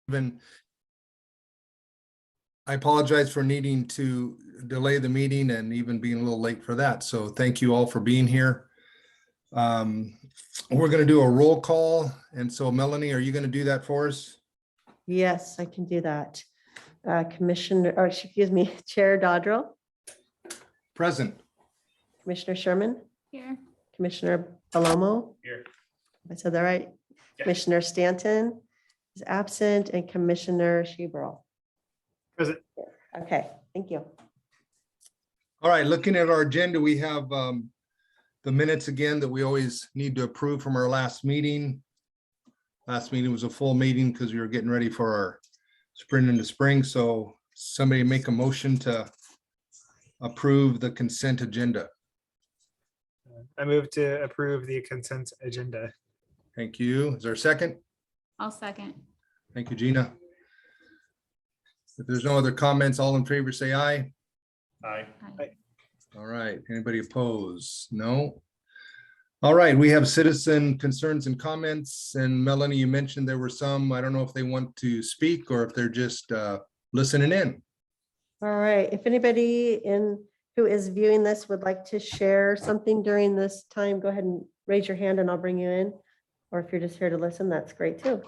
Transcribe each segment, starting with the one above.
even I apologize for needing to delay the meeting and even being a little late for that. So thank you all for being here. We're going to do a roll call. And so Melanie, are you going to do that for us? Yes, I can do that. Commissioner, or excuse me, Chair Dodrell, Present. Commissioner Sherman, Here. Commissioner Palomo. Here. If I said that right? Yeah. Commissioner Stanton is absent and Commissioner Shebrel. Present. Okay, thank you. All right, looking at our agenda, we have the minutes again that we always need to approve from our last meeting. Last meeting was a full meeting because we were getting ready for our sprint into spring. So somebody make a motion to approve the consent agenda. I move to approve the consent agenda. Thank you. Is there a second? I'll second. Thank you, Gina. If there's no other comments, all in favor, say aye. Aye. Aye. All right, anybody opposed? No. All right, we have citizen concerns and comments, and Melanie, you mentioned there were some. I don't know if they want to speak or if they're just listening in. All right, if anybody who is viewing this would like to share something during this time, go ahead and raise your hand and I'll bring you in. Or if you're just here to listen, that's great too.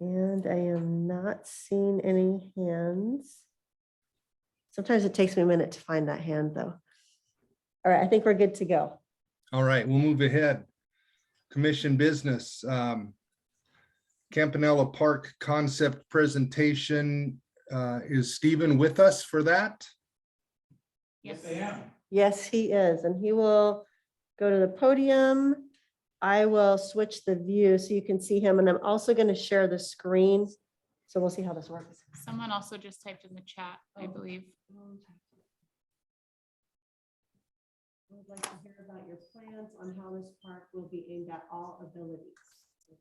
And I am not seeing any hands. Sometimes it takes me a minute to find that hand though. All right, I think we're good to go. All right, we'll move ahead. Commission business. Campanella Park concept presentation. Is Stephen with us for that? Yes. Yes, he is, and he will go to the podium. I will switch the view so you can see him, and I'm also going to share the screen. So we'll see how this works. Someone also just typed in the chat, I believe. I would like to hear about your plans on how this park will be aimed at all abilities.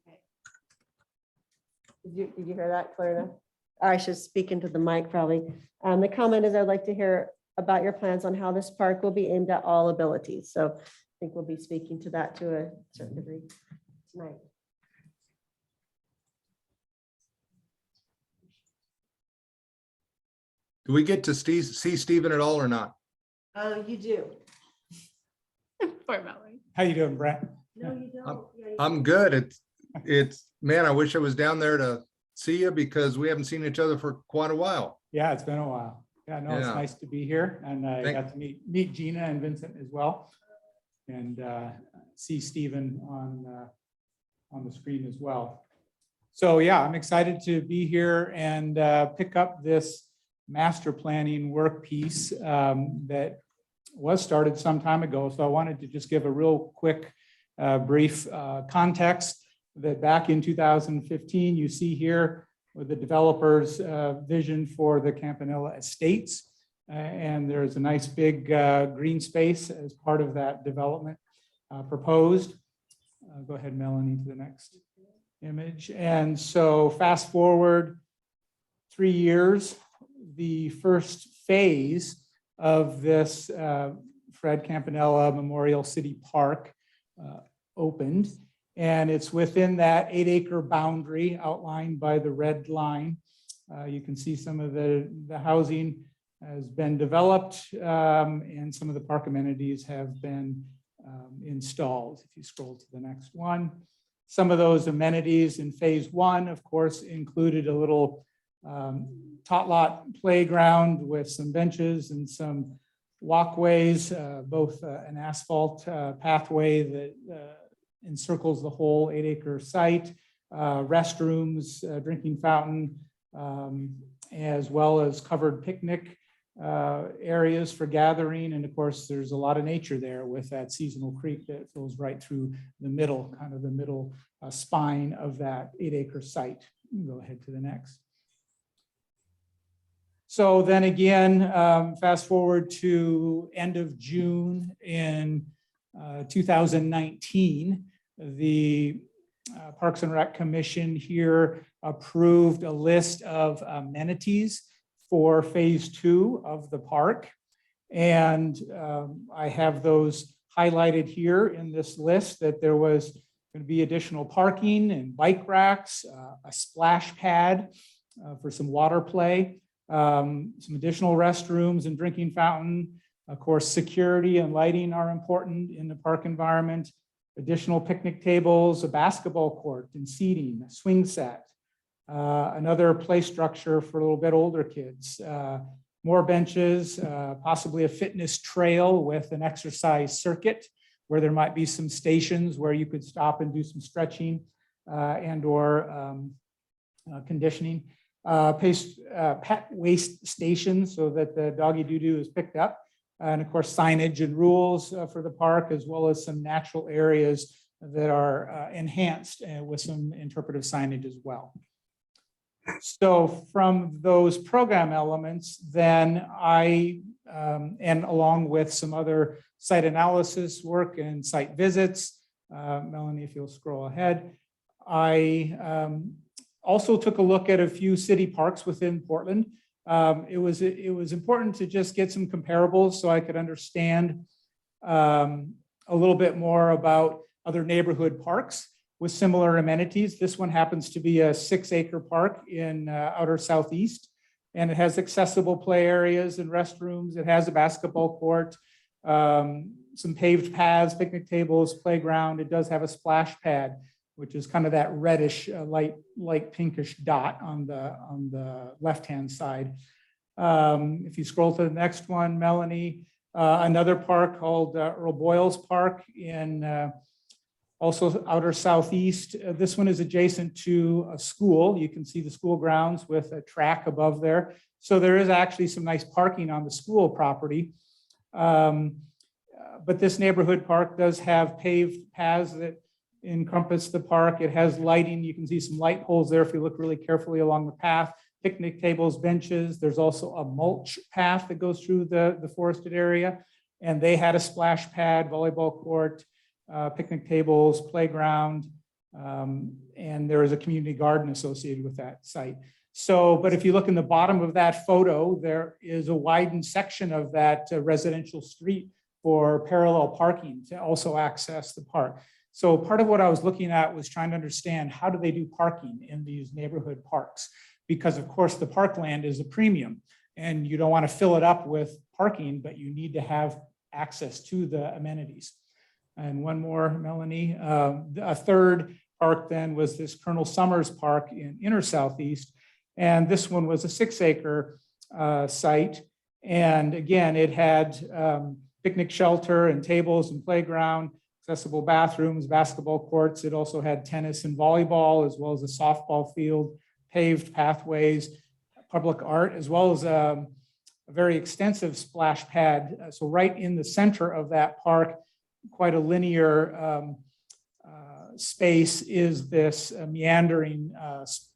Okay. Did you hear that clear enough? I should speak into the mic probably. The comment is I'd like to hear about your plans on how this park will be aimed at all abilities. So I think we'll be speaking to that to a certain degree tonight. Do we get to see Stephen at all or not? Oh, you do. Poor Melanie. How you doing, Brent? No, you don't. Yeah, you I'm do. good. It's man, I wish I was down there to see you because we haven't seen each other for quite a while. Yeah, it's been a while. Yeah, no, it's Yeah. nice to be here, and I Thank- got to meet Gina and Vincent as well, and see Stephen on the screen as well. So yeah, I'm excited to be here and pick up this master planning work piece that was started some time ago. So I wanted to just give a real quick, brief context that back in 2015, you see here with the developer's vision for the Campanella Estates. And there's a nice big green space as part of that development proposed. Go ahead, Melanie, to the next image. And so fast forward 3 years, the first phase of this Fred Campanella Memorial City Park opened. And it's within that 8-acre boundary outlined by the red line. You can see some of the housing has been developed and some of the park amenities have been installed. If you scroll to the next one, some of those amenities in phase 1, of course, included a little tot lot playground with some benches and some walkways, both an asphalt pathway that encircles the whole 8-acre site, restrooms, drinking fountain, as well as covered picnic areas for gathering. And of course, there's a lot of nature there with that seasonal creek that flows right through the middle, kind of the middle spine of that 8-acre site. Go ahead to the next. So then again, fast forward to end of June in 2019, the Parks and Rec Commission here approved a list of amenities for phase 2 of the park. And I have those highlighted here in this list, that there was going to be additional parking and bike racks, a splash pad for some water play, some additional restrooms and drinking fountain. Of course, security and lighting are important in the park environment. Additional picnic tables, a basketball court and seating, a swing set, another play structure for a little bit older kids, more benches, possibly a fitness trail with an exercise circuit where there might be some stations where you could stop and do some stretching and or conditioning. Pet waste stations so that the doggy doo-doo is picked up. And of course, signage and rules for the park, as well as some natural areas that are enhanced with some interpretive signage as well. So from those program elements, then I, and along with some other site analysis work and site visits, Melanie, if you'll scroll ahead, I also took a look at a few city parks within Portland. It was important to just get some comparables so I could understand a little bit more about other neighborhood parks with similar amenities. This one happens to be a 6-acre park in outer southeast, and it has accessible play areas and restrooms. It has a basketball court, some paved paths, picnic tables, playground. It does have a splash pad, which is kind of that reddish, light pinkish dot on the left-hand side. If you scroll to the next one, Melanie, another park called Earl Boyle's Park in also outer southeast. This one is adjacent to a school. You can see the school grounds with a track above there. So there is actually some nice parking on the school property. But this neighborhood park does have paved paths that encompass the park. It has lighting. You can see some light poles there if you look really carefully along the path. Picnic tables, benches. There's also a mulch path that goes through the forested area. And they had a splash pad, volleyball court, picnic tables, playground, and there is a community garden associated with that site. So, but if you look in the bottom of that photo, there is a widened section of that residential street for parallel parking to also access the park. So part of what I was looking at was trying to understand how do they do parking in these neighborhood parks? Because of course the parkland is a premium and you don't want to fill it up with parking, but you need to have access to the amenities. And one more, Melanie, a third park then was this Colonel Summers Park in inner southeast. And this one was a 6-acre site. And again, it had picnic shelter and tables and playground, accessible bathrooms, basketball courts. It also had tennis and volleyball, as well as a softball field, paved pathways, public art, as well as a very extensive splash pad. So right in the center of that park, quite a linear space is this meandering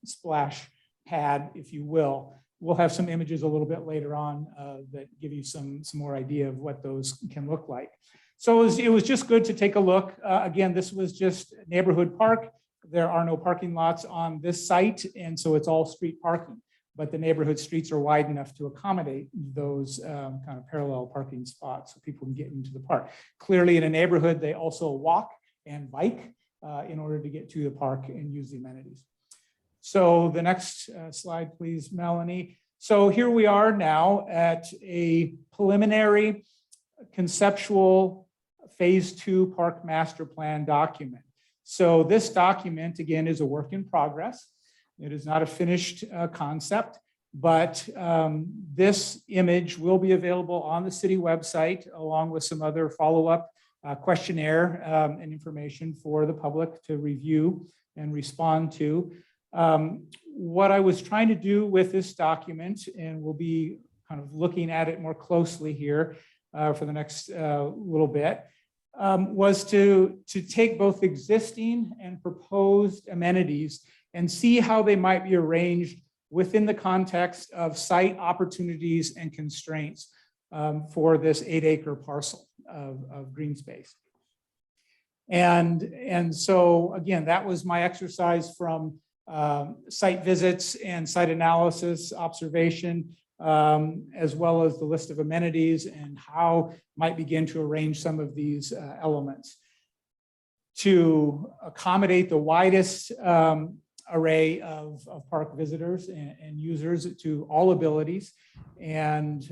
splash pad, if you will. We'll have some images a little bit later on that give you some more idea of what those can look like. So it was just good to take a look. Again, this was just neighborhood park. There are no parking lots on this site, and so it's all street parking. But the neighborhood streets are wide enough to accommodate those kind of parallel parking spots so people can get into the park. Clearly in a neighborhood, they also walk and bike in order to get to the park and use the amenities. So the next slide, please, Melanie. So here we are now at a preliminary conceptual phase 2 park master plan document. So this document, again, is a work in progress. It is not a finished concept, but this image will be available on the city website along with some other follow-up questionnaire and information for the public to review and respond to. What I was trying to do with this document, and we'll be kind of looking at it more closely here for the next little bit, was to take both existing and proposed amenities and see how they might be arranged within the context of site opportunities and constraints for this 8-acre parcel of green space. And so again, that was my exercise from site visits and site analysis, observation, as well as the list of amenities and how might begin to arrange some of these elements. to accommodate the widest array of park visitors and users to all abilities, and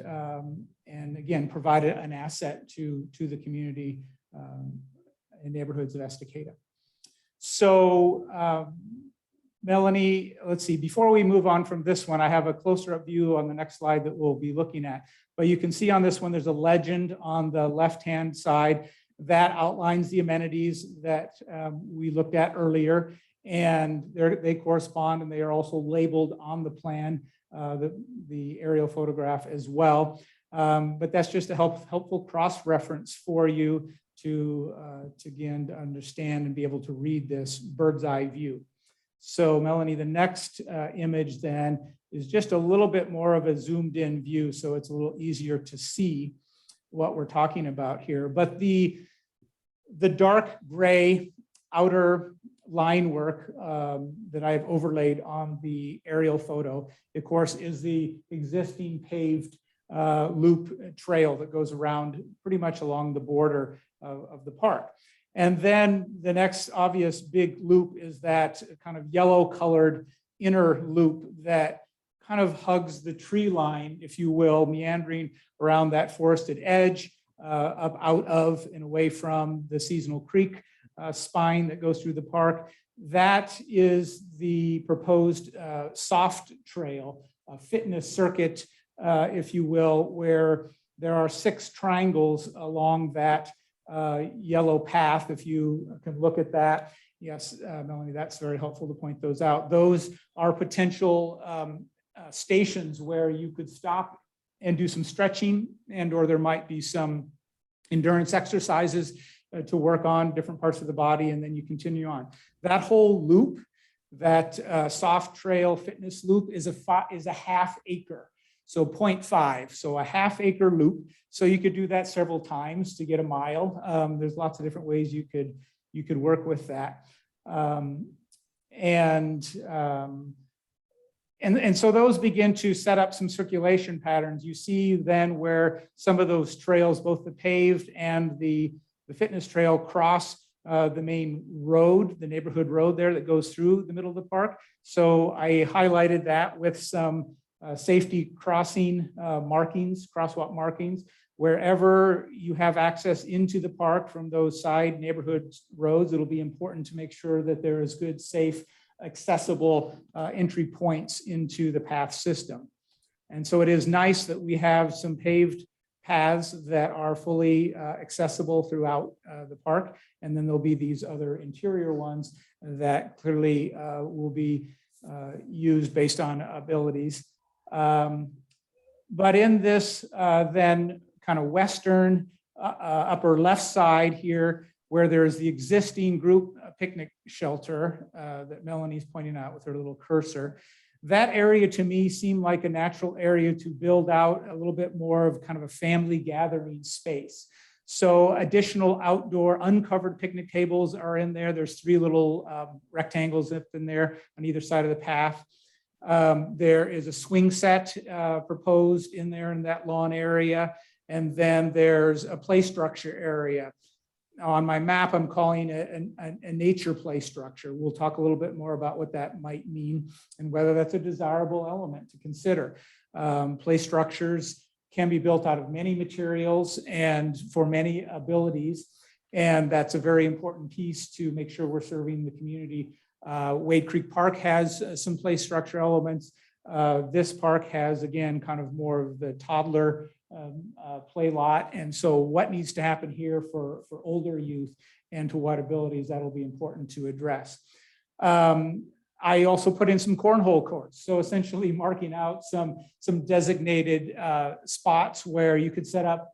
again, provide an asset to the community and neighborhoods of Estacada. So Melanie, let's see, before we move on from this one, I have a closer up view on the next slide that we'll be looking at. But you can see on this one, there's a legend on the left-hand side that outlines the amenities that we looked at earlier. And they correspond, and they are also labeled on the plan, the aerial photograph as well. But that's just a helpful cross-reference for you to again, to understand and be able to read this bird's eye view. So Melanie, the next image then is just a little bit more of a zoomed in view, so it's a little easier to see what we're talking about here. But the dark gray outer line work that I've overlaid on the aerial photo, of course, is the existing paved loop trail that goes around pretty much along the border of the park. And then the next obvious big loop is that kind of yellow colored inner loop that kind of hugs the tree line, if you will, meandering around that forested edge, up out of and away from the Seasonal Creek spine that goes through the park. That is the proposed soft trail, fitness circuit, if you will, where there are 6 triangles along that yellow path. If you can look at that. Yes, Melanie, that's very helpful to point those out. Those are potential stations where you could stop and do some stretching, and or there might be some endurance exercises to work on different parts of the body, and then you continue on. That whole loop, that soft trail fitness loop, is a half acre. So 0.5, so a half acre loop. So you could do that several times to get a mile. There's lots of different ways you could work with that. And so those begin to set up some circulation patterns. You see then where some of those trails, both the paved and the fitness trail, cross the main road, the neighborhood road there that goes through the middle of the park. So I highlighted that with some safety crossing markings, crosswalk markings. Wherever you have access into the park from those side neighborhood roads, it'll be important to make sure that there is good, safe, accessible entry points into the path system. And so it is nice that we have some paved paths that are fully accessible throughout the park. And then there'll be these other interior ones that clearly will be used based on abilities. But in this then kind of western upper left side here, where there's the existing group picnic shelter that Melanie's pointing out with her little cursor, that area to me seemed like a natural area to build out a little bit more of kind of a family gathering space. So additional outdoor uncovered picnic tables are in there. There's 3 little rectangles up in there on either side of the path. There is a swing set proposed in there in that lawn area. And then there's a play structure area. Now on my map, I'm calling it a nature play structure. We'll talk a little bit more about what that might mean and whether that's a desirable element to consider. Play structures can be built out of many materials and for many abilities. And that's a very important piece to make sure we're serving the community. Wade Creek Park has some play structure elements. This park has, again, kind of more of the toddler play lot. And so what needs to happen here for older youth and to what abilities, that'll be important to address. I also put in some cornhole courts. So essentially marking out some designated spots where you could set up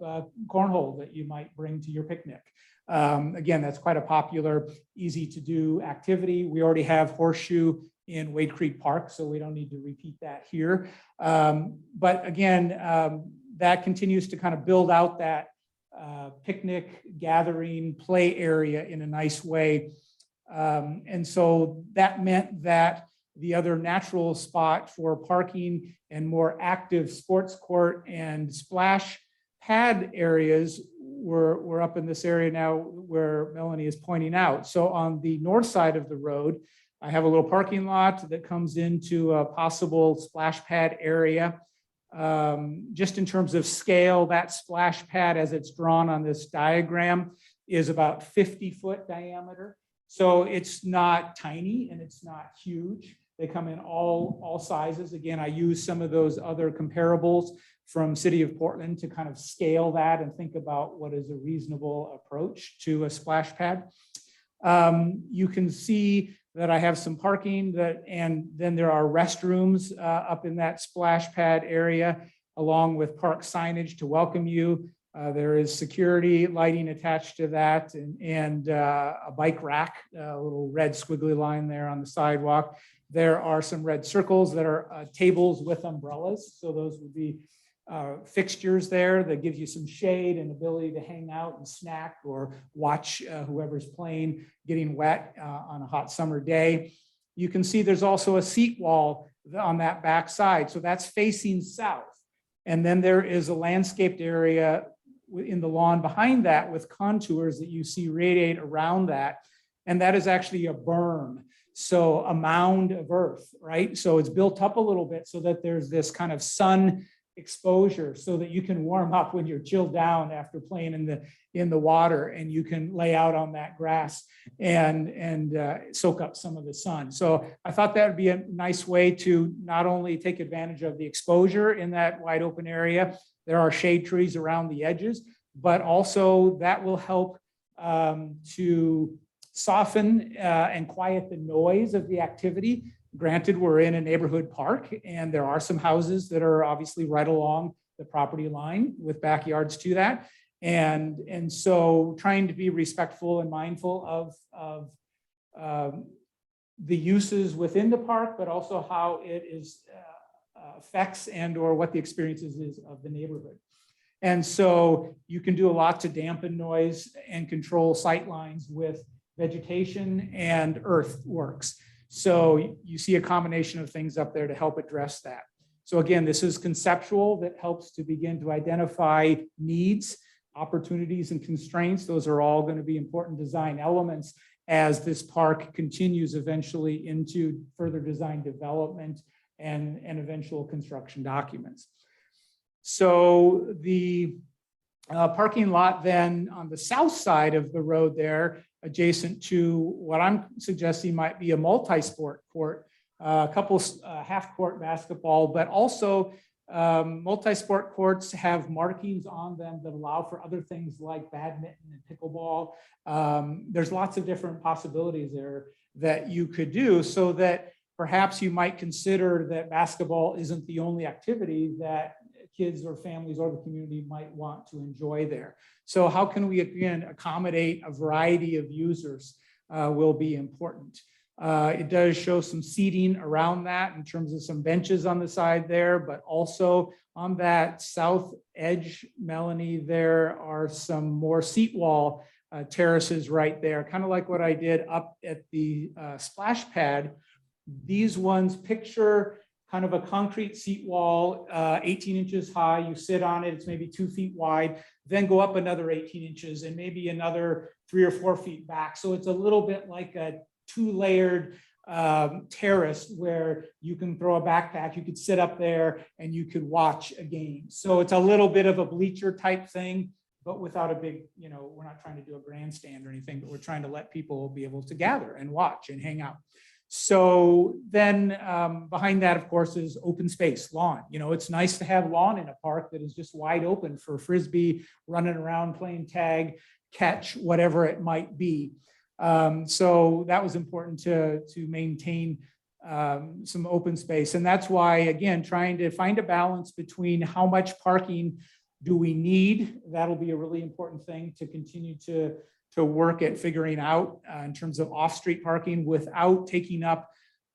cornhole that you might bring to your picnic. Again, that's quite a popular, easy to do activity. We already have horseshoe in Wade Creek Park, so we don't need to repeat that here. But again, that continues to kind of build out that picnic, gathering, play area in a nice way. And so that meant that the other natural spot for parking and more active sports court and splash pad areas we're up in this area now where Melanie is pointing out. So on the north side of the road, I have a little parking lot that comes into a possible splash pad area. Just in terms of scale, that splash pad as it's drawn on this diagram is about 50-foot diameter. So it's not tiny and it's not huge. They come in all sizes. Again, I use some of those other comparables from City of Portland to kind of scale that and think about what is a reasonable approach to a splash pad. You can see that I have some parking and then there are restrooms up in that splash pad area, along with park signage to welcome you. There is security lighting attached to that and a bike rack, a little red squiggly line there on the sidewalk. There are some red circles that are tables with umbrellas. So those would be fixtures there that give you some shade and ability to hang out and snack or watch whoever's playing getting wet on a hot summer day. You can see there's also a seat wall on that back side. So that's facing south. And then there is a landscaped area in the lawn behind that with contours that you see radiate around that. And that is actually a berm. So a mound of earth, right? So it's built up a little bit so that there's this kind of sun exposure so that you can warm up when you're chilled down after playing in the water, and you can lay out on that grass and soak up some of the sun. So I thought that would be a nice way to not only take advantage of the exposure in that wide open area, there are shade trees around the edges, but also that will help to soften and quiet the noise of the activity. Granted, we're in a neighborhood park and there are some houses that are obviously right along the property line with backyards to that. And so trying to be respectful and mindful of the uses within the park, but also how it is affects and or what the experiences is of the neighborhood. And so you can do a lot to dampen noise and control sight lines with vegetation and earthworks. So you see a combination of things up there to help address that. So again, this is conceptual that helps to begin to identify needs, opportunities, and constraints. Those are all going to be important design elements as this park continues eventually into further design development and eventual construction documents. So the parking lot then on the south side of the road there, adjacent to what I'm suggesting might be a multi-sport court, a couple half-court basketball, but also multi-sport courts have markings on them that allow for other things like badminton and pickleball. There's lots of different possibilities there that you could do, so that perhaps you might consider that basketball isn't the only activity that kids or families or the community might want to enjoy there. So how can we, again, accommodate a variety of users will be important. It does show some seating around that in terms of some benches on the side there, but also on that south edge, Melanie, there are some more seat wall terraces right there, kind of like what I did up at the splash pad. These ones picture kind of a concrete seat wall, 18 inches high. You sit on it, it's maybe 2 feet wide, then go up another 18 inches and maybe another 3 or 4 feet back. So it's a little bit like a 2-layered terrace where you can throw a backpack, you could sit up there and you could watch a game. So it's a little bit of a bleacher type thing, but without a big, we're not trying to do a grandstand or anything, but we're trying to let people be able to gather and watch and hang out. So then behind that, of course, is open space, lawn. It's nice to have lawn in a park that is just wide open for Frisbee, running around, playing tag, catch, whatever it might be. So that was important to maintain some open space. And that's why, again, trying to find a balance between how much parking do we need. That'll be a really important thing to continue to work at figuring out in terms of off-street parking without taking up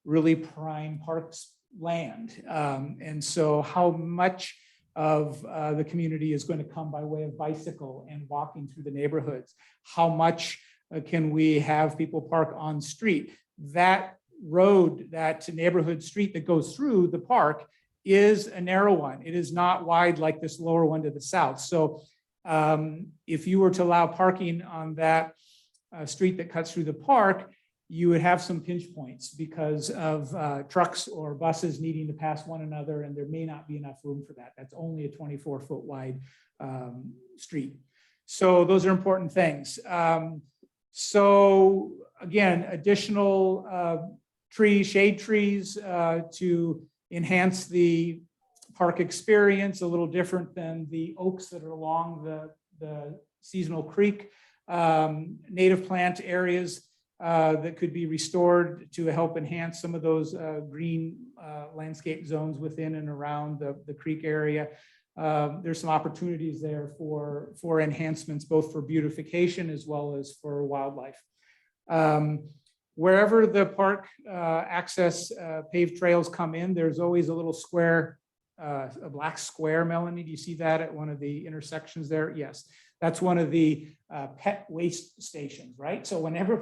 really prime parks land. And so how much of the community is going to come by way of bicycle and walking through the neighborhoods? How much can we have people park on street? That road, that neighborhood street that goes through the park is a narrow one. It is not wide like this lower one to the south. So If you were to allow parking on that street that cuts through the park, you would have some pinch points because of trucks or buses needing to pass one another, and there may not be enough room for that. That's only a 24-foot wide street. So those are important things. So again, additional shade trees to enhance the park experience, a little different than the oaks that are along the seasonal creek. Native plant areas that could be restored to help enhance some of those green landscape zones within and around the creek area. There's some opportunities there for enhancements, both for beautification as well as for wildlife. Wherever the park access paved trails come in, there's always a little square, a black square, Melanie. Do you see that at one of the intersections there? Yes, that's one of the pet waste stations, right? So whenever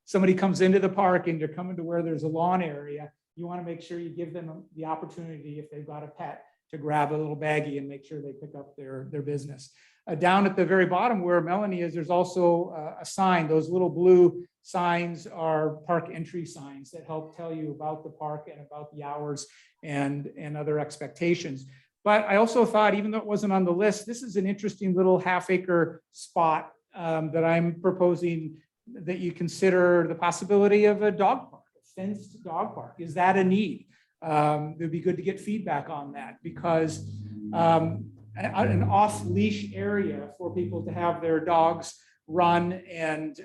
somebody comes into the park and you're coming to where there's a lawn area, you want to make sure you give them the opportunity, if they've got a pet, to grab a little baggie and make sure they pick up their business. Down at the very bottom where Melanie is, there's also a sign. Those little blue signs are park entry signs that help tell you about the park and about the hours and other expectations. But I also thought, even though it wasn't on the list, this is an interesting little half-acre spot that I'm proposing that you consider the possibility of a dog park, a fenced dog park. Is that a need? It would be good to get feedback on that, because an off-leash area for people to have their dogs run and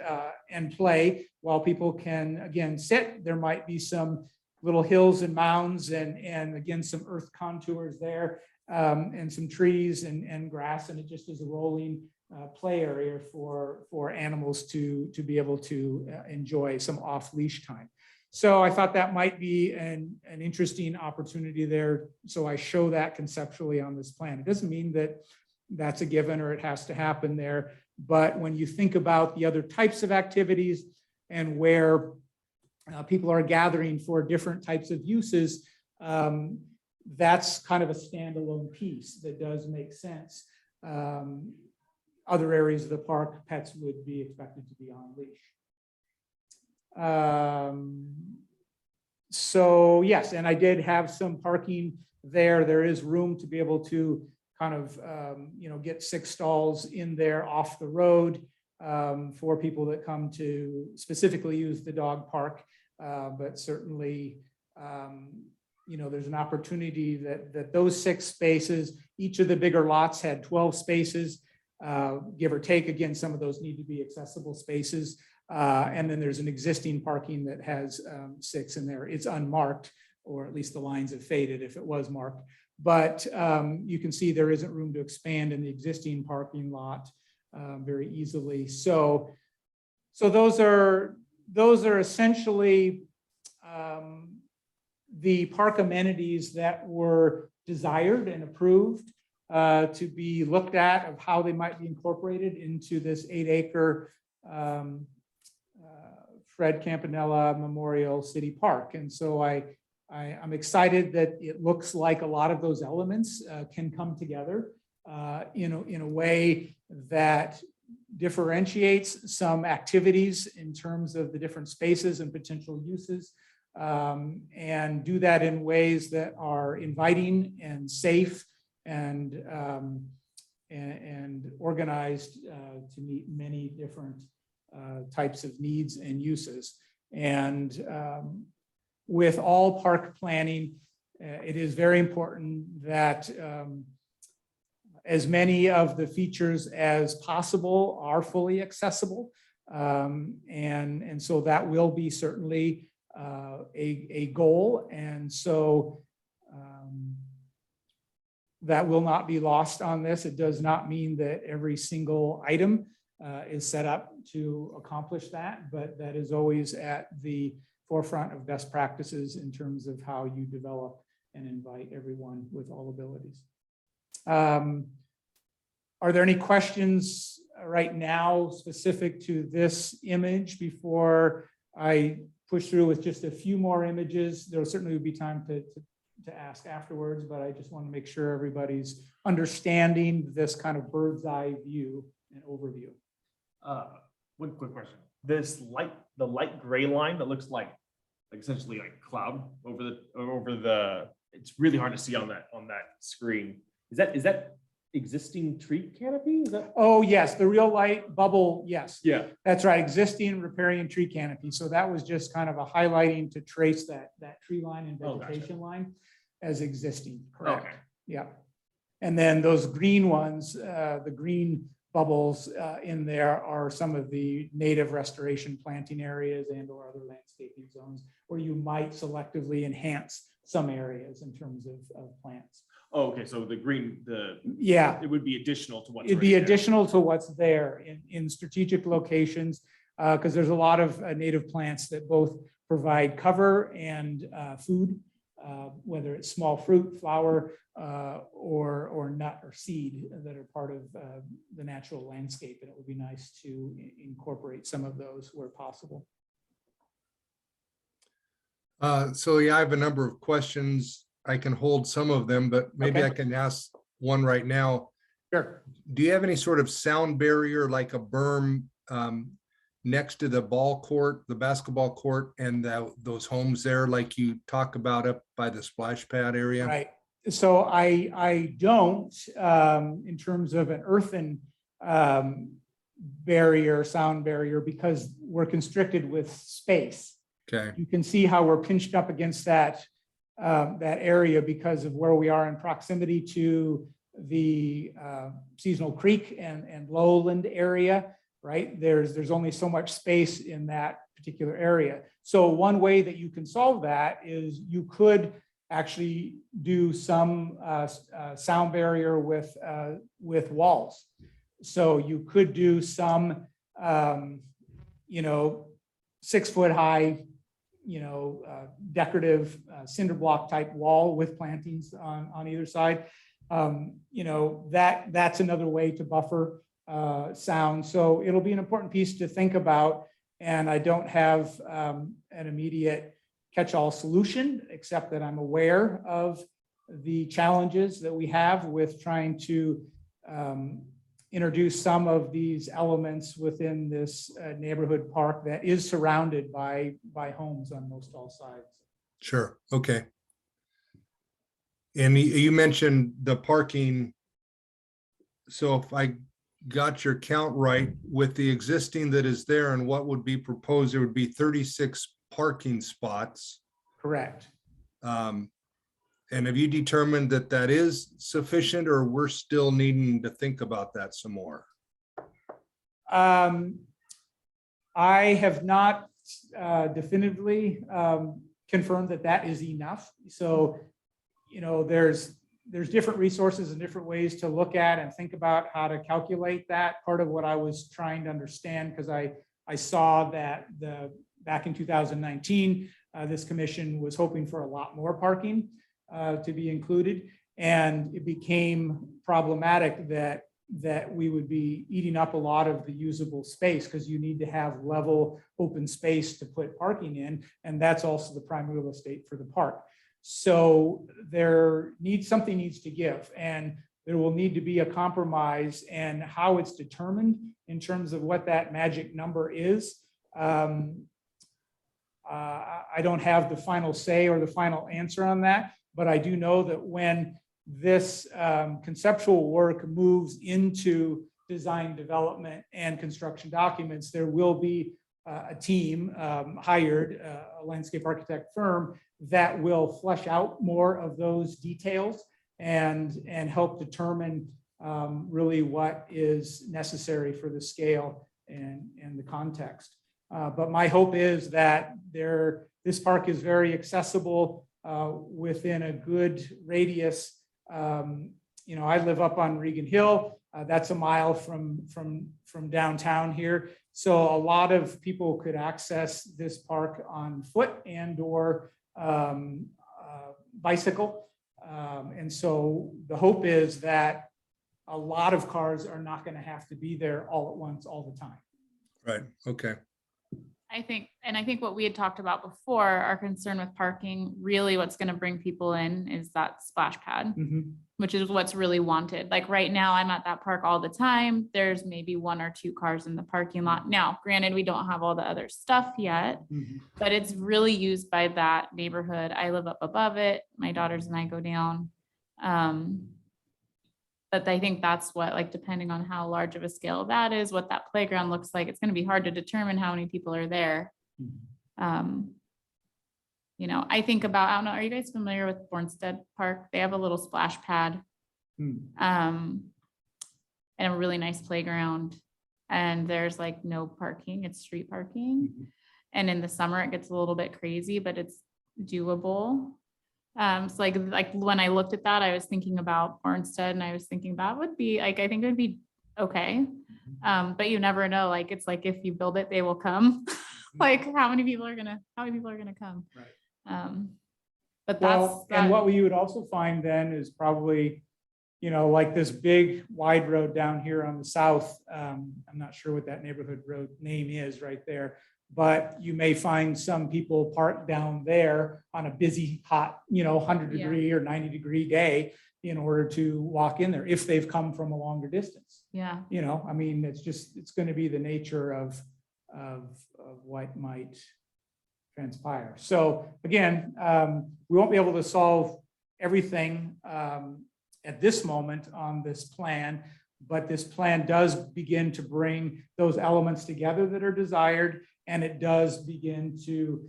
play while people can, again, sit. There might be some little hills and mounds and again, some earth contours there, and some trees and grass, and it just is a rolling play area for animals to be able to enjoy some off-leash time. So I thought that might be an interesting opportunity there. So I show that conceptually on this plan. It doesn't mean that that's a given or it has to happen there. But when you think about the other types of activities and where people are gathering for different types of uses, that's kind of a standalone piece that does make sense. Other areas of the park, pets would be expected to be on leash. So yes, and I did have some parking there. There is room to be able to kind of, get 6 stalls in there off the road for people that come to specifically use the dog park. But certainly, there's an opportunity that those 6 spaces, each of the bigger lots had 12 spaces, give or take. Again, some of those need to be accessible spaces. And then there's an existing parking that has 6 in there. It's unmarked, or at least the lines have faded if it was marked. But you can see there isn't room to expand in the existing parking lot very easily. So those are essentially the park amenities that were desired and approved to be looked at, of how they might be incorporated into this 8-acre Fred Campanella Memorial City Park. And so I'm excited that it looks like a lot of those elements can come together in a way that differentiates some activities in terms of the different spaces and potential uses, and do that in ways that are inviting and safe and organized to meet many different types of needs and uses. And with all park planning, it is very important that as many of the features as possible are fully accessible. And so that will be certainly a goal. And so that will not be lost on this. It does not mean that every single item is set up to accomplish that, but that is always at the forefront of best practices in terms of how you develop and invite everyone with all abilities. Are there any questions right now specific to this image before I push through with just a few more images? There certainly would be time to to ask afterwards, but I just want to make sure everybody's understanding this kind of bird's eye view and overview. One quick question. The light gray line that looks like essentially like cloud over the, it's really hard to see on that screen. Is that existing tree canopy? Is that? Oh, yes, the real light bubble, yes. Yeah. That's right, existing riparian tree canopy. So that was just kind of a highlighting to trace that tree line and Oh, gotcha. vegetation line as existing, correct? Okay. Yeah. And then those green ones, the green bubbles in there are some of the native restoration planting areas and or other landscaping zones where you might selectively enhance some areas in terms of plants. Oh, okay. So Yeah. it would be additional to what's It'd be already there. additional to what's there in strategic locations, because there's a lot of native plants that both provide cover and food, whether it's small fruit, flower, or nut or seed that are part of the natural landscape. And it would be nice to incorporate some of those where possible. So yeah, I have a number of questions. I can hold some of them, but maybe Okay. I can ask one right now. Sure. Do you have any sort of sound barrier, like a berm next to the ball court, the basketball court, and those homes there, like you talk about up by the splash pad area? Right. So I don't, in terms of an earthen barrier, sound barrier, because we're constricted with space. Okay, You can see how we're pinched up against that area because of where we are in proximity to the seasonal creek and lowland area, right? There's only so much space in that particular area. So one way that you can solve that is you could actually do some sound barrier with walls. So you could do some, 6 foot high, decorative cinder block type wall with plantings on either side. That's another way to buffer sound. So it'll be an important piece to think about. And I don't have an immediate catch-all solution, except that I'm aware of the challenges that we have with trying to introduce some of these elements within this neighborhood park that is surrounded by homes on most all sides. sure, okay. And you mentioned the parking. So if I got your count right, with the existing that is there and what would be proposed, there would be 36 parking spots. Correct. And have you determined that that is sufficient, or we're still needing to think about that some more? I have not definitively confirmed that is enough. So, there's different resources and different ways to look at and think about how to calculate that. Part of what I was trying to understand, because I saw that back in 2019, this commission was hoping for a lot more parking to be included. And it became problematic that we would be eating up a lot of the usable space, because you need to have level open space to put parking in. And that's also the prime real estate for the park. So something needs to give, and there will need to be a compromise, and how it's determined in terms of what that magic number is. I don't have the final say or the final answer on that, but I do know that when this conceptual work moves into design development and construction documents, there will be a team hired, a landscape architect firm, that will flesh out more of those details and help determine really what is necessary for the scale and the context. But my hope is that this park is very accessible within a good radius. I live up on Regan Hill. That's a mile from downtown here. So a lot of people could access this park on foot and or bicycle. And so the hope is that a lot of cars are not going to have to be there all at once, all the time. Right, okay. I think what we had talked about before, our concern with parking, really what's going to bring people in is that splash pad, Mhm. which is what's really wanted. Like right now, I'm at that park all the time. There's maybe 1 or 2 cars in the parking lot. Now, granted, we don't have all the other stuff yet, Mhm. but it's really used by that neighborhood. I live up above it. My daughters and I go down. But I think that's what, like, depending on how large of a scale that is, what that playground looks like, it's going to be hard to determine how many people are there. Mhm. You know, I think about, I don't know, are you guys familiar with Bornstead Park? They have a little splash pad, Mm. and a really nice playground. And there's like no parking, it's street parking. Mhm. And in the summer, it gets a little bit crazy, but it's doable. So like when I looked at that, I was thinking about Bornstead and I was thinking that would be like, I think it would be okay. But you never know, like, it's like, if you build it, they will come. Like how many people are gonna come? Right. But Well, and that- what we would also find then is probably, you know, like this big wide road down here on the south. I'm not sure what that neighborhood road name is right there. But you may find some people parked down there on a busy, hot, 100-degree or 90-degree day in order to walk in there if they've come from a longer distance. yeah. I mean, it's going to be the nature of what might transpire. So again, we won't be able to solve everything at this moment on this plan, but this plan does begin to bring those elements together that are desired, and it does begin to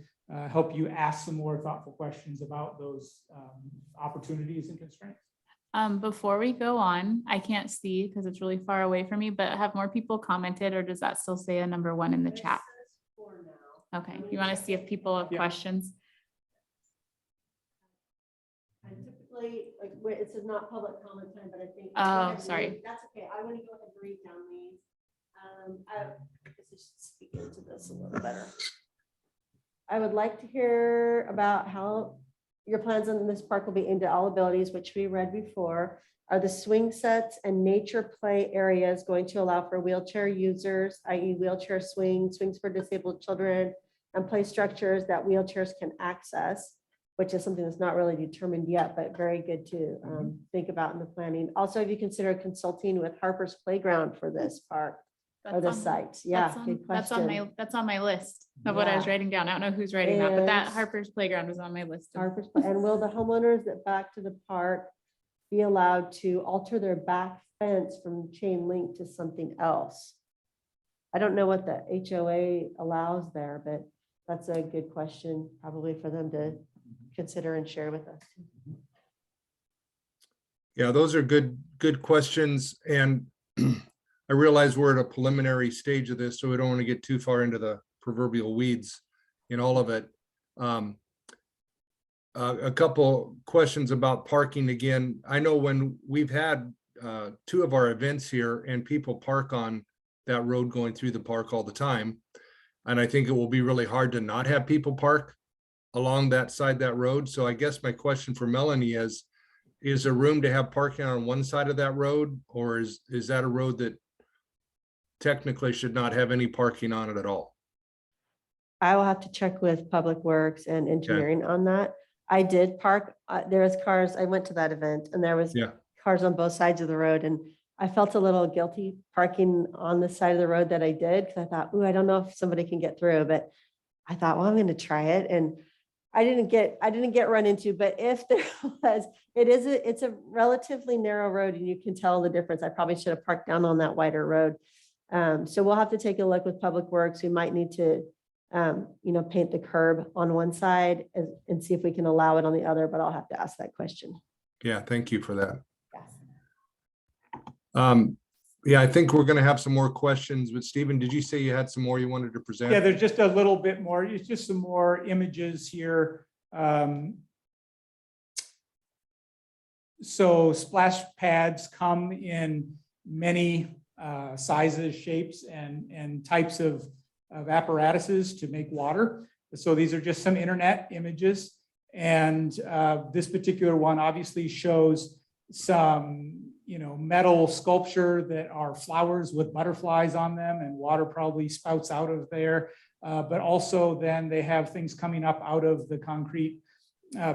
help you ask some more thoughtful questions about those opportunities and constraints. Before we go on, I can't see because it's really far away from me, but have more people commented, or does that still say a number 1 in the chat? Okay, you want to see if people have Yeah. questions? And typically, like, it says not public comment time, but I think. Oh, go ahead and sorry. read. That's okay. I want to go ahead and read down these. I guess I should speak into this a little better. I would like to hear about how your plans in this park will be aimed at all abilities, which we read before. Are the swing sets and nature play areas going to allow for wheelchair users, i.e. wheelchair swings for disabled children, and play structures that wheelchairs can access, which is something that's not really determined yet, but very good to think about in the planning. Also, have you considered consulting with Harper's Playground for this park or That's this on- site? Yeah, That's on- good That's on question. that's on my list of what I was Yeah. writing down. I don't know who's writing that, but that And- Harper's Playground was on my list. Harper's, and will the homeowners that back to the park be allowed to alter their back fence from chain link to something else? I don't know what the HOA allows there, but that's a good question probably for them to consider and share with us. Yeah, those are good questions. And I realize we're at a preliminary stage of this, so we don't want to get too far into the proverbial weeds in all of it. A couple questions about parking again. I know when we've had 2 of our events here and people park on that road going through the park all the time. And I think it will be really hard to not have people park along that side of that road. So I guess my question for Melanie is there room to have parking on one side of that road? Or is that a road that technically should not have any parking on it at all? I will have to check with Public Works and engineering on that. I did park, there was cars, I went to that event and there was Yeah. cars on both sides of the road, and I felt a little guilty parking on the side of the road that I did, because I thought, ooh, I don't know if somebody can get through, but I thought, well, I'm going to try it. And I didn't get run into, but if there was, it's a relatively narrow road and you can tell the difference. I probably should have parked down on that wider road. So we'll have to take a look with Public Works. We might need to paint the curb on one side and see if we can allow it on the other, but I'll have to ask that question. Yeah, thank you for that. Yes. Yeah, I think we're gonna have some more questions, but Stephen, did you say you had some more you wanted to present? Yeah, there's just a little bit more, it's just some more images here. So splash pads come in many sizes, shapes, and types of apparatuses to make water. So these are just some internet images. And this particular one obviously shows some, metal sculpture that are flowers with butterflies on them, and water probably spouts out of there. But also then they have things coming up out of the concrete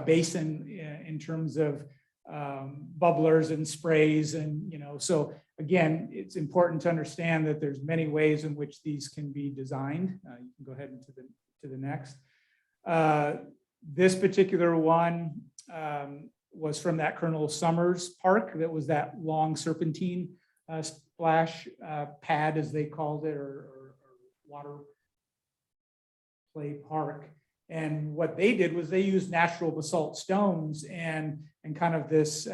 basin in terms of bubblers and sprays. And, so again, it's important to understand that there's many ways in which these can be designed. You can go ahead into to the next. This particular one was from that Colonel Summers Park. That was that long serpentine splash pad, as they called it, or water play park. And what they did was they used natural basalt stones and kind of this,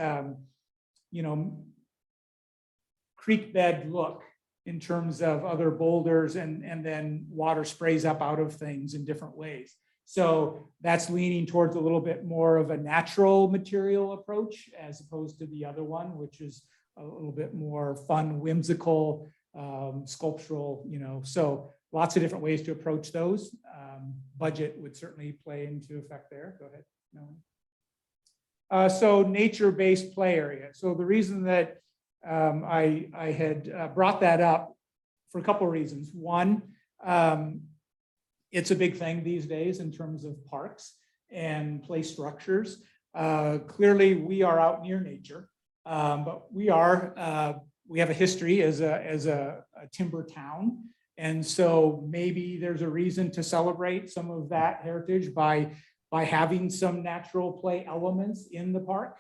creek bed look in terms of other boulders, and then water sprays up out of things in different ways. So that's leaning towards a little bit more of a natural material approach as opposed to the other one, which is a little bit more fun, whimsical, sculptural, so lots of different ways to approach those. Budget would certainly play into effect there. Go ahead, Melanie. So nature-based play area. So the reason that I had brought that up for a couple of reasons. One, it's a big thing these days in terms of parks and play structures. Clearly, we are out near nature, but we have a history as a timber town. And so maybe there's a reason to celebrate some of that heritage by having some natural play elements in the park.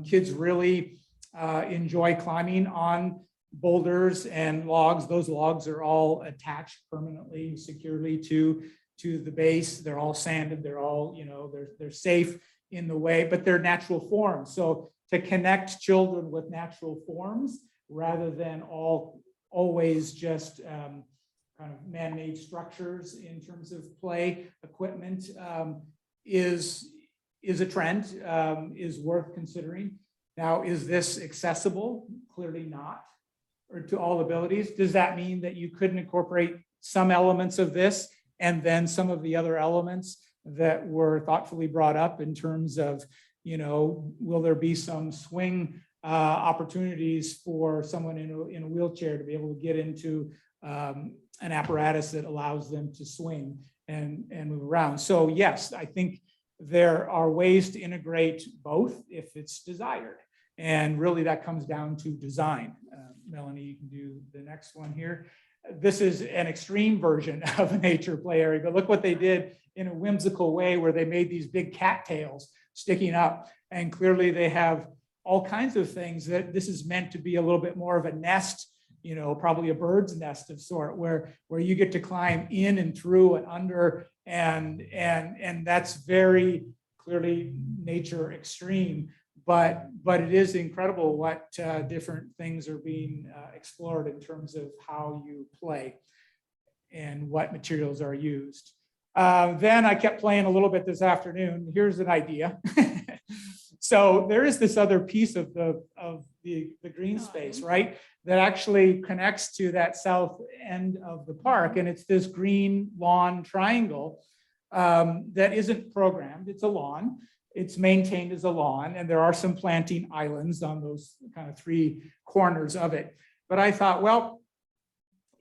Kids really enjoy climbing on boulders and logs. Those logs are all attached permanently, securely to the base. They're all sanded. They're all, they're safe in the way, but they're natural forms. So to connect children with natural forms rather than always just kind of man-made structures in terms of play equipment is a trend, is worth considering. Now, is this accessible? Clearly not, or to all abilities. Does that mean that you couldn't incorporate some elements of this and then some of the other elements that were thoughtfully brought up in terms of, will there be some swing opportunities for someone in a wheelchair to be able to get into an apparatus that allows them to swing and move around? So yes, I think there are ways to integrate both if it's desired. And really that comes down to design. Melanie, you can do the next one here. This is an extreme version of a nature play area, but look what they did in a whimsical way where they made these big cattails sticking up. And clearly they have all kinds of things that this is meant to be a little bit more of a nest, probably a bird's nest of sort, where you get to climb in and through and under, and that's very clearly nature extreme. But it is incredible what different things are being explored in terms of how you play and what materials are used. Then I kept playing a little bit this afternoon. Here's an idea. So there is this other piece of the green space, right, that actually connects to that south end of the park, and it's this green lawn triangle that isn't programmed. It's a lawn. It's maintained as a lawn, and there are some planting islands on those kind of three corners of it. But I thought, well,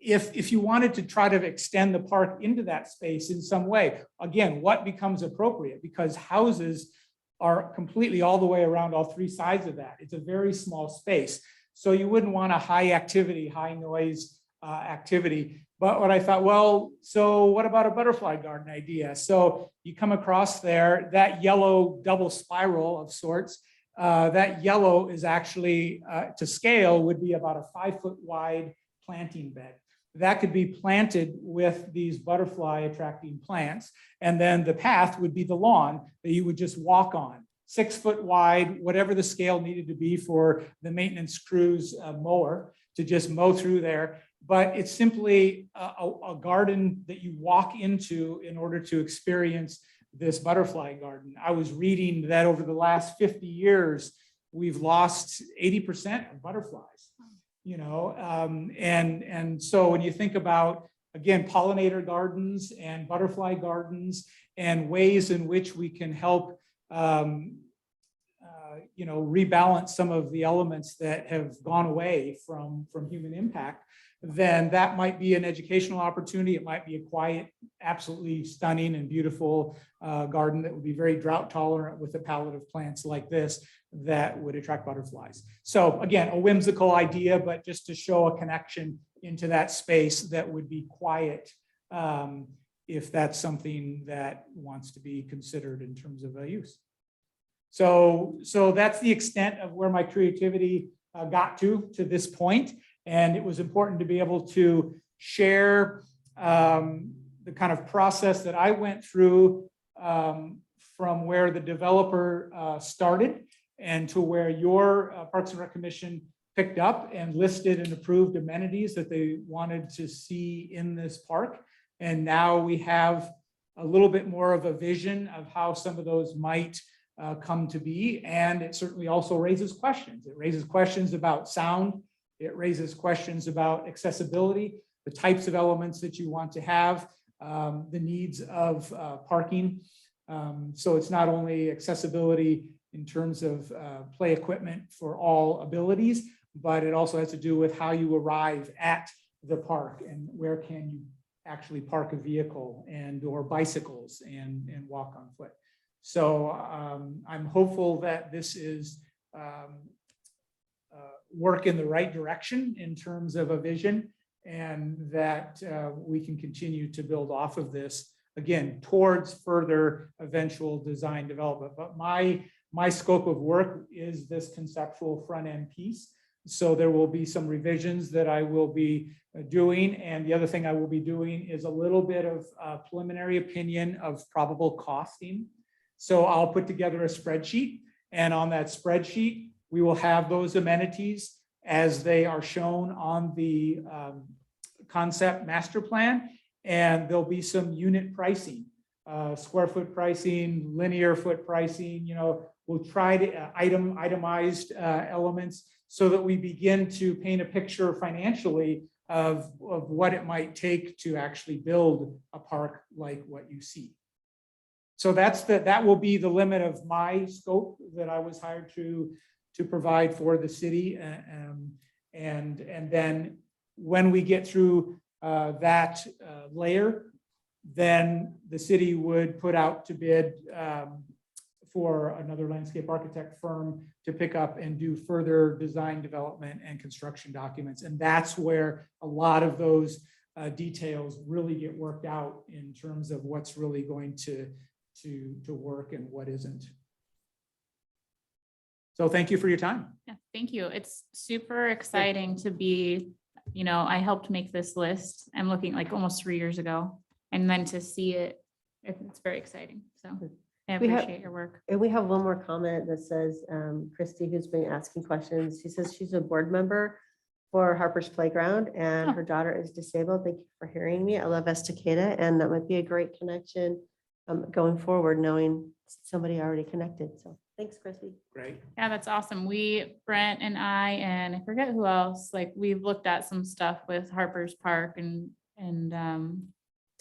if you wanted to try to extend the park into that space in some way, again, what becomes appropriate? Because houses are completely all the way around all three sides of that. It's a very small space. So you wouldn't want a high activity, high noise activity. But what I thought, well, so what about a butterfly garden idea? So you come across there, that yellow double spiral of sorts, that yellow is actually, to scale, would be about a 5-foot wide planting bed. That could be planted with these butterfly attracting plants. And then the path would be the lawn that you would just walk on, 6 foot wide, whatever the scale needed to be for the maintenance crew's mower to just mow through there. But it's simply a garden that you walk into in order to experience this butterfly garden. I was reading that over the last 50 years, we've lost 80% of butterflies, and so when you think about, again, pollinator gardens and butterfly gardens and ways in which we can help rebalance some of the elements that have gone away from human impact, then that might be an educational opportunity. It might be a quiet, absolutely stunning and beautiful garden that would be very drought tolerant with a palette of plants like this that would attract butterflies. So again, a whimsical idea, but just to show a connection into that space that would be quiet, if that's something that wants to be considered in terms of a use. So that's the extent of where my creativity got to this point. And it was important to be able to share the kind of process that I went through from where the developer started and to where your Parks and Rec Commission picked up and listed and approved amenities that they wanted to see in this park. And now we have a little bit more of a vision of how some of those might come to be. And it certainly also raises questions. It raises questions about sound. It raises questions about accessibility, the types of elements that you want to have, the needs of parking. So it's not only accessibility in terms of play equipment for all abilities, but it also has to do with how you arrive at the park and where can you actually park a vehicle and or bicycles and walk on foot. So I'm hopeful that this is work in the right direction in terms of a vision, and that we can continue to build off of this, again, towards further eventual design development. But my scope of work is this conceptual front end piece. So there will be some revisions that I will be doing. And the other thing I will be doing is a little bit of preliminary opinion of probable costing. So I'll put together a spreadsheet, and on that spreadsheet, we will have those amenities as they are shown on the concept master plan, and there'll be some unit pricing, square foot pricing, linear foot pricing. We'll try to itemized elements so that we begin to paint a picture financially of what it might take to actually build a park like what you see. So that will be the limit of my scope that I was hired to provide for the city. And then when we get through that layer, then the city would put out to bid for another landscape architect firm to pick up and do further design development and construction documents. And that's where a lot of those details really get worked out in terms of what's really going to work and what isn't. So thank you for your time. Yeah, thank you. It's super exciting to be, I helped make this list. I'm looking like almost 3 years ago, and then to see it, it's very exciting. So I appreciate your work. And we have one more comment that says, Christy, who's been asking questions, she says she's a board member for Harper's Playground and her daughter is disabled. Thank you for hearing me. I love Estacada, and that might be a great connection going forward, knowing somebody already connected. So thanks, Christy. Great. Yeah, that's awesome. Brent and I forget who else, we've looked at some stuff with Harper's Park and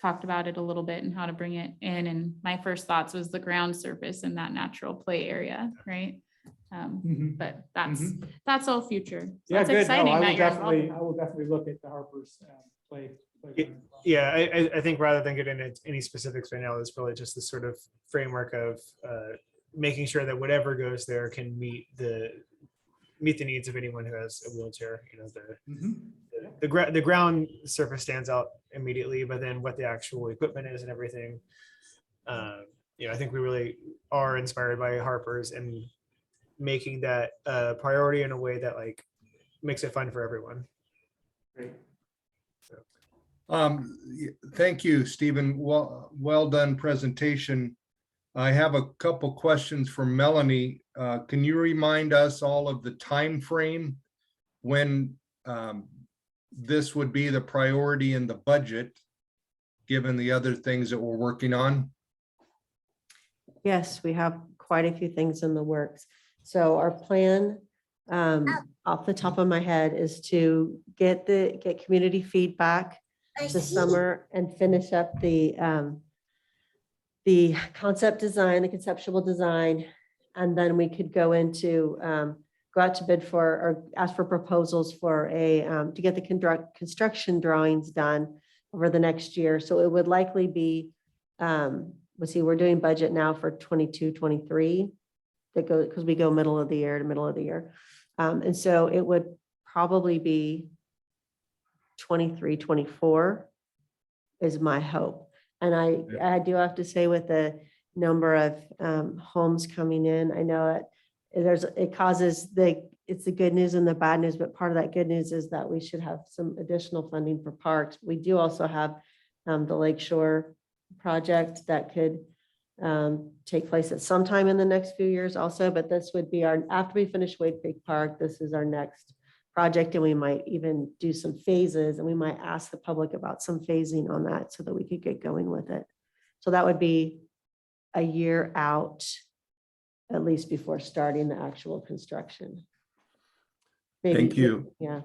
talked about it a little bit and how to bring it in. And my first thoughts was the ground surface in that natural play area, right? But that's all future. So Yeah, that's good. exciting. No, that you're I involved. will definitely look at the Harper's play. Yeah, I think rather than getting into any specifics right now, it's probably just the sort of framework of making sure that whatever goes there can meet the needs of anyone who has a wheelchair. The ground surface stands out immediately, but then what the actual equipment is and everything. I think we really are inspired by Harper's and making that a priority in a way that makes it fun for everyone. Great. Thank you, Stephen. Well done presentation. I have a couple questions for Melanie. Can you remind us all of the time frame when this would be the priority in the budget, given the other things that we're working on? Yes, we have quite a few things in the works. So our plan, off the top of my head, is to get community feedback this summer and finish up the concept design, the conceptual design, And then we could go into, go out to bid for, or ask for proposals for to get the construction drawings done over the next year. So it would likely be, let's see, we're doing budget now for 22, 23. That goes, because we go middle of the year to middle of the year. And so it would probably be 23, 24 is my hope. And I do have to say, with the number of homes coming in, I know it causes it's the good news and the bad news, but part of that good news is that we should have some additional funding for parks. We do also have the Lakeshore Project that could take place at some time in the next few years also, but this would be after we finish Wade Creek Park, this is our next project, and we might even do some phases, and we might ask the public about some phasing on that so that we could get going with it. So that would be a year out, at least, before starting the actual construction. Thank you. Yeah.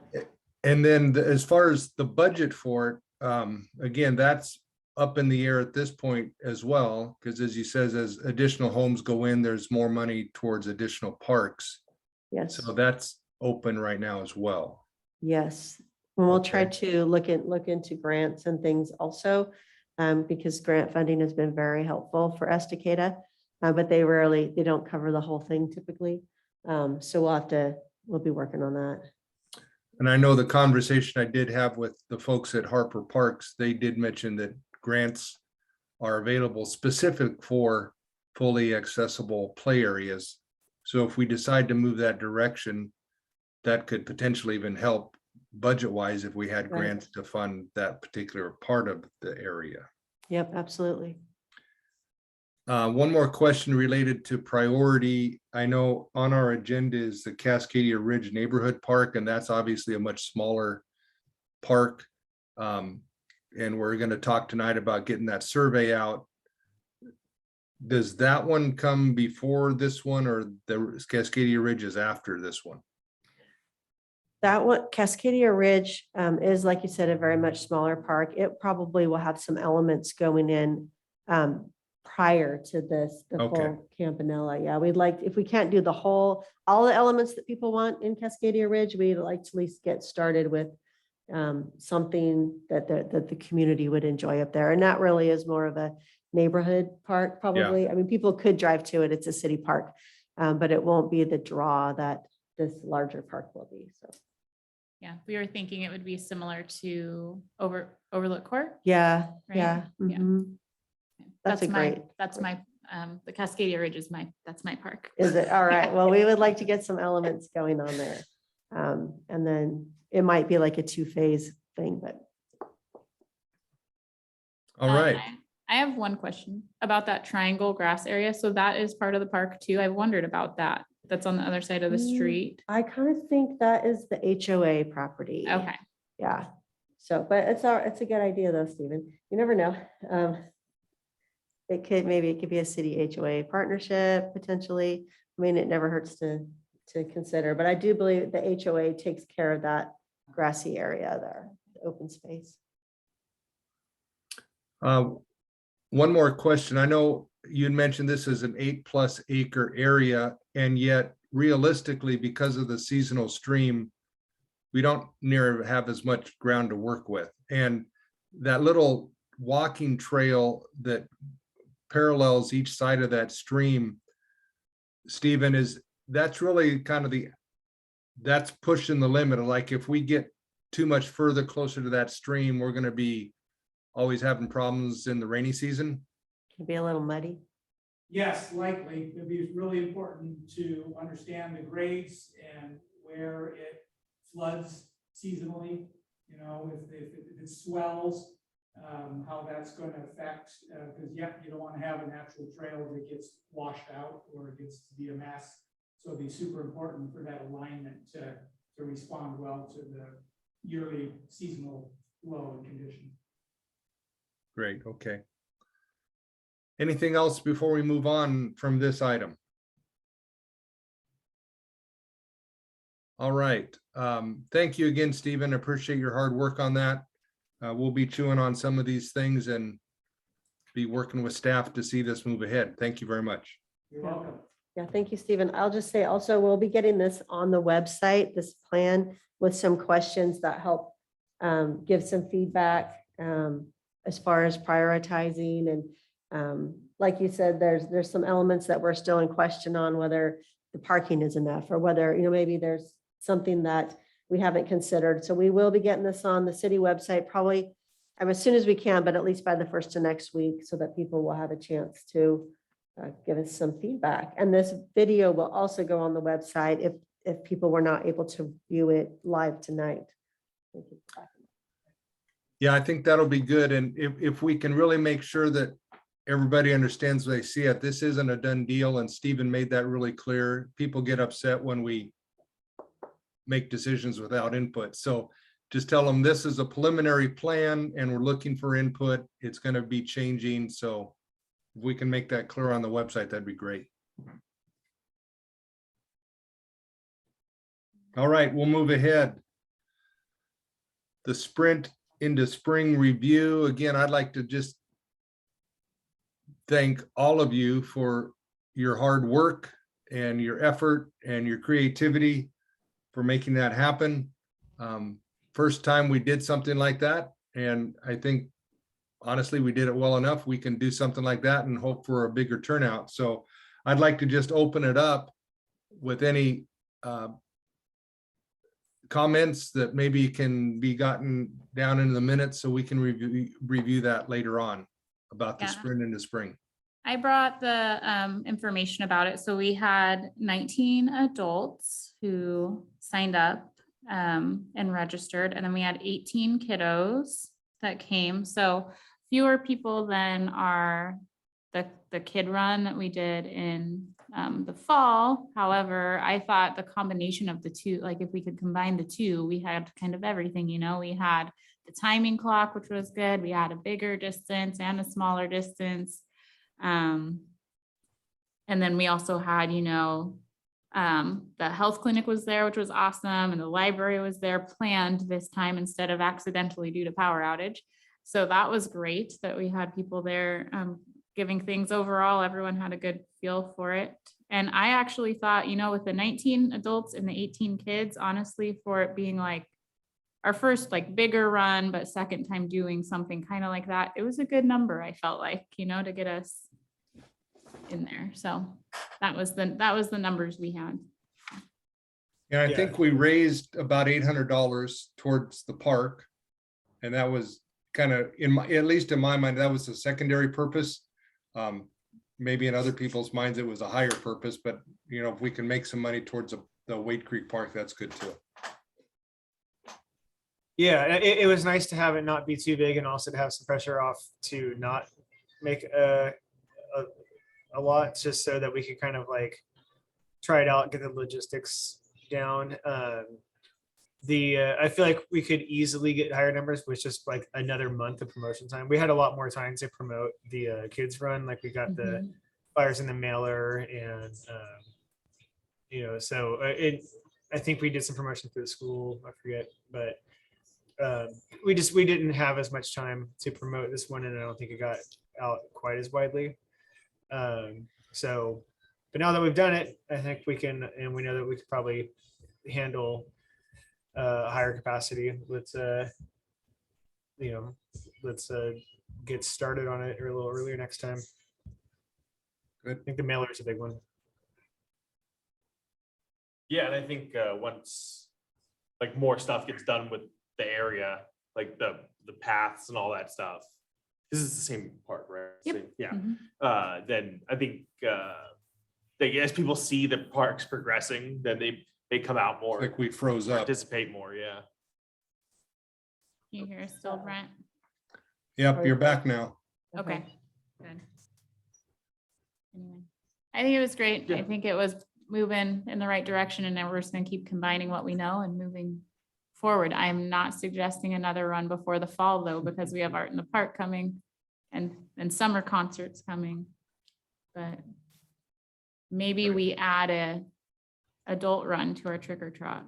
And then as far as the budget for it, again, that's up in the air at this point as well, because as you says, as additional homes go in, there's more money towards additional parks. Yes. So that's open right now as well. Yes. And we'll try Okay. to look into grants and things also, because grant funding has been very helpful for Estacada, but they don't cover the whole thing typically. So we'll be working on that. And I know the conversation I did have with the folks at Harper Parks, they did mention that grants are available specific for fully accessible play areas. So if we decide to move that direction, that could potentially even help budget-wise if we had Right. grants to fund that particular part of the area. Yep, absolutely. One more question related to priority. I know on our agenda is the Cascadia Ridge Neighborhood Park, and that's obviously a much smaller park. And we're going to talk tonight about getting that survey out. Does that one come before this one, or the Cascadia Ridge is after this one? That one, Cascadia Ridge, is, like you said, a very much smaller park. It probably will have some elements going in prior to this, the Okay. full Campanella. Yeah, we'd like, if we can't do all the elements that people want in Cascadia Ridge, we'd like to at least get started with something that the community would enjoy up there. And that really is more of a neighborhood park, probably. I mean, people could drive to it. It's a city park, but it won't be the draw that this larger park will be. So, Yeah, we were thinking it would be similar to Overlook Court. yeah, Right? yeah. Yeah. Mhm. That's a great That's my, the Cascadia Ridge is that's my park. Is it? All right. Yeah. Well, we would like to get some elements going on there. And then it might be like a 2-phase thing, but All right. I have one question about that triangle grass area. So that is part of the park too. I wondered about that. That's on the other side of the street. I kind of think that is the HOA property. Okay. Yeah. So, but it's a good idea though, Stephen. You never know. Maybe it could be a city HOA partnership potentially. I mean, it never hurts to consider, but I do believe the HOA takes care of that grassy area there, the open space. One more question. I know you had mentioned this is an 8+ acre area, and yet realistically, because of the seasonal stream, we don't near have as much ground to work with. And that little walking trail that parallels each side of that stream, Stephen, that's really kind of that's pushing the limit. Like if we get too much further closer to that stream, we're going to be always having problems in the rainy season. Can be a little muddy. Yes, likely. It'd be really important to understand the grades and where it floods seasonally, you know, if it swells, how that's going to affect, because you don't want to have a natural trail that gets washed out or it gets to be a mess. So it'd be super important for that alignment to respond well to the yearly seasonal flow and condition. Great, okay. Anything else before we move on from this item? All right. Thank you again, Stephen. I appreciate your hard work on that. We'll be chewing on some of these things and be working with staff to see this move ahead. Thank you very much. You're welcome. Yeah, thank you, Stephen. I'll just say also, we'll be getting this on the website, this plan with some questions that help give some feedback as far as prioritizing. And like you said, there's some elements that we're still in question on whether the parking is enough or whether, maybe there's something that we haven't considered. So we will be getting this on the city website probably as soon as we can, but at least by the first of next week so that people will have a chance to give us some feedback. And this video will also go on the website if people were not able to view it live tonight. Thank you. Yeah, I think that'll be good. And if we can really make sure that everybody understands they see it, this isn't a done deal. And Stephen made that really clear. People get upset when we make decisions without input. So just tell them this is a preliminary plan and we're looking for input. It's going to be changing. So if we can make that clear on the website, that'd be great. All right, we'll move ahead. The sprint into spring review. Again, I'd like to just thank all of you for your hard work and your effort and your creativity for making that happen. First time we did something like that. And I think, honestly, we did it well enough. We can do something like that and hope for a bigger turnout. So I'd like to just open it up with any comments that maybe can be gotten down into the minutes so we can review that later on about the Yeah. sprint into spring. I brought the information about it. So we had 19 adults who signed up and registered, and then we had 18 kiddos that came. So fewer people than the kid run that we did in the fall. However, I thought the combination of the two, like if we could combine the two, we had kind of everything, we had the timing clock, which was good. We had a bigger distance and a smaller distance. And then we also had, the health clinic was there, which was awesome. And the library was there planned this time instead of accidentally due to power outage. So that was great that we had people there giving things. Overall, everyone had a good feel for it. And I actually thought, with the 19 adults and the 18 kids, honestly, for it being like our first bigger run, but second time doing something kind of like that, it was a good number. I felt like, to get us in there. So that was the numbers we had. And I Yeah. think we raised about $800 towards the park. And that was kind of at least in my mind, that was a secondary purpose. Maybe in other people's minds, it was a higher purpose, but if we can make some money towards the Wade Creek Park, that's good too. Yeah, it was nice to have it not be too big and also to have some pressure off to not make a lot, just so that we could kind of try it out, get the logistics down. I feel like we could easily get higher numbers with just another month of promotion time. We had a lot more time to promote the kids run. We got the flyers in the mailer, and so I think we did some promotion through the school. I forget, but we didn't have as much time to promote this one, and I don't think it got out quite as widely. But now that we've done it, I think we can, and we know that we could probably handle higher capacity. Let's get started on it a little earlier next time. Good. I think the mailer is a big one. Yeah, and I think once more stuff gets done with the area, the paths and all that stuff. This is the same part, right? Yep. Same- yeah. Mhm. Then I think as people see the parks progressing, then they come out more, Like we froze up. participate more. Yeah. Can you hear us still, Brent? Yep, you're back now. Okay, good. Anyway, I think it was great. I Yeah. think it was moving in the right direction, and then we're just gonna keep combining what we know and moving forward. I'm not suggesting another run before the fall though, because we have Art in the Park coming and summer concerts coming. But maybe we add a adult run to our trick or trot.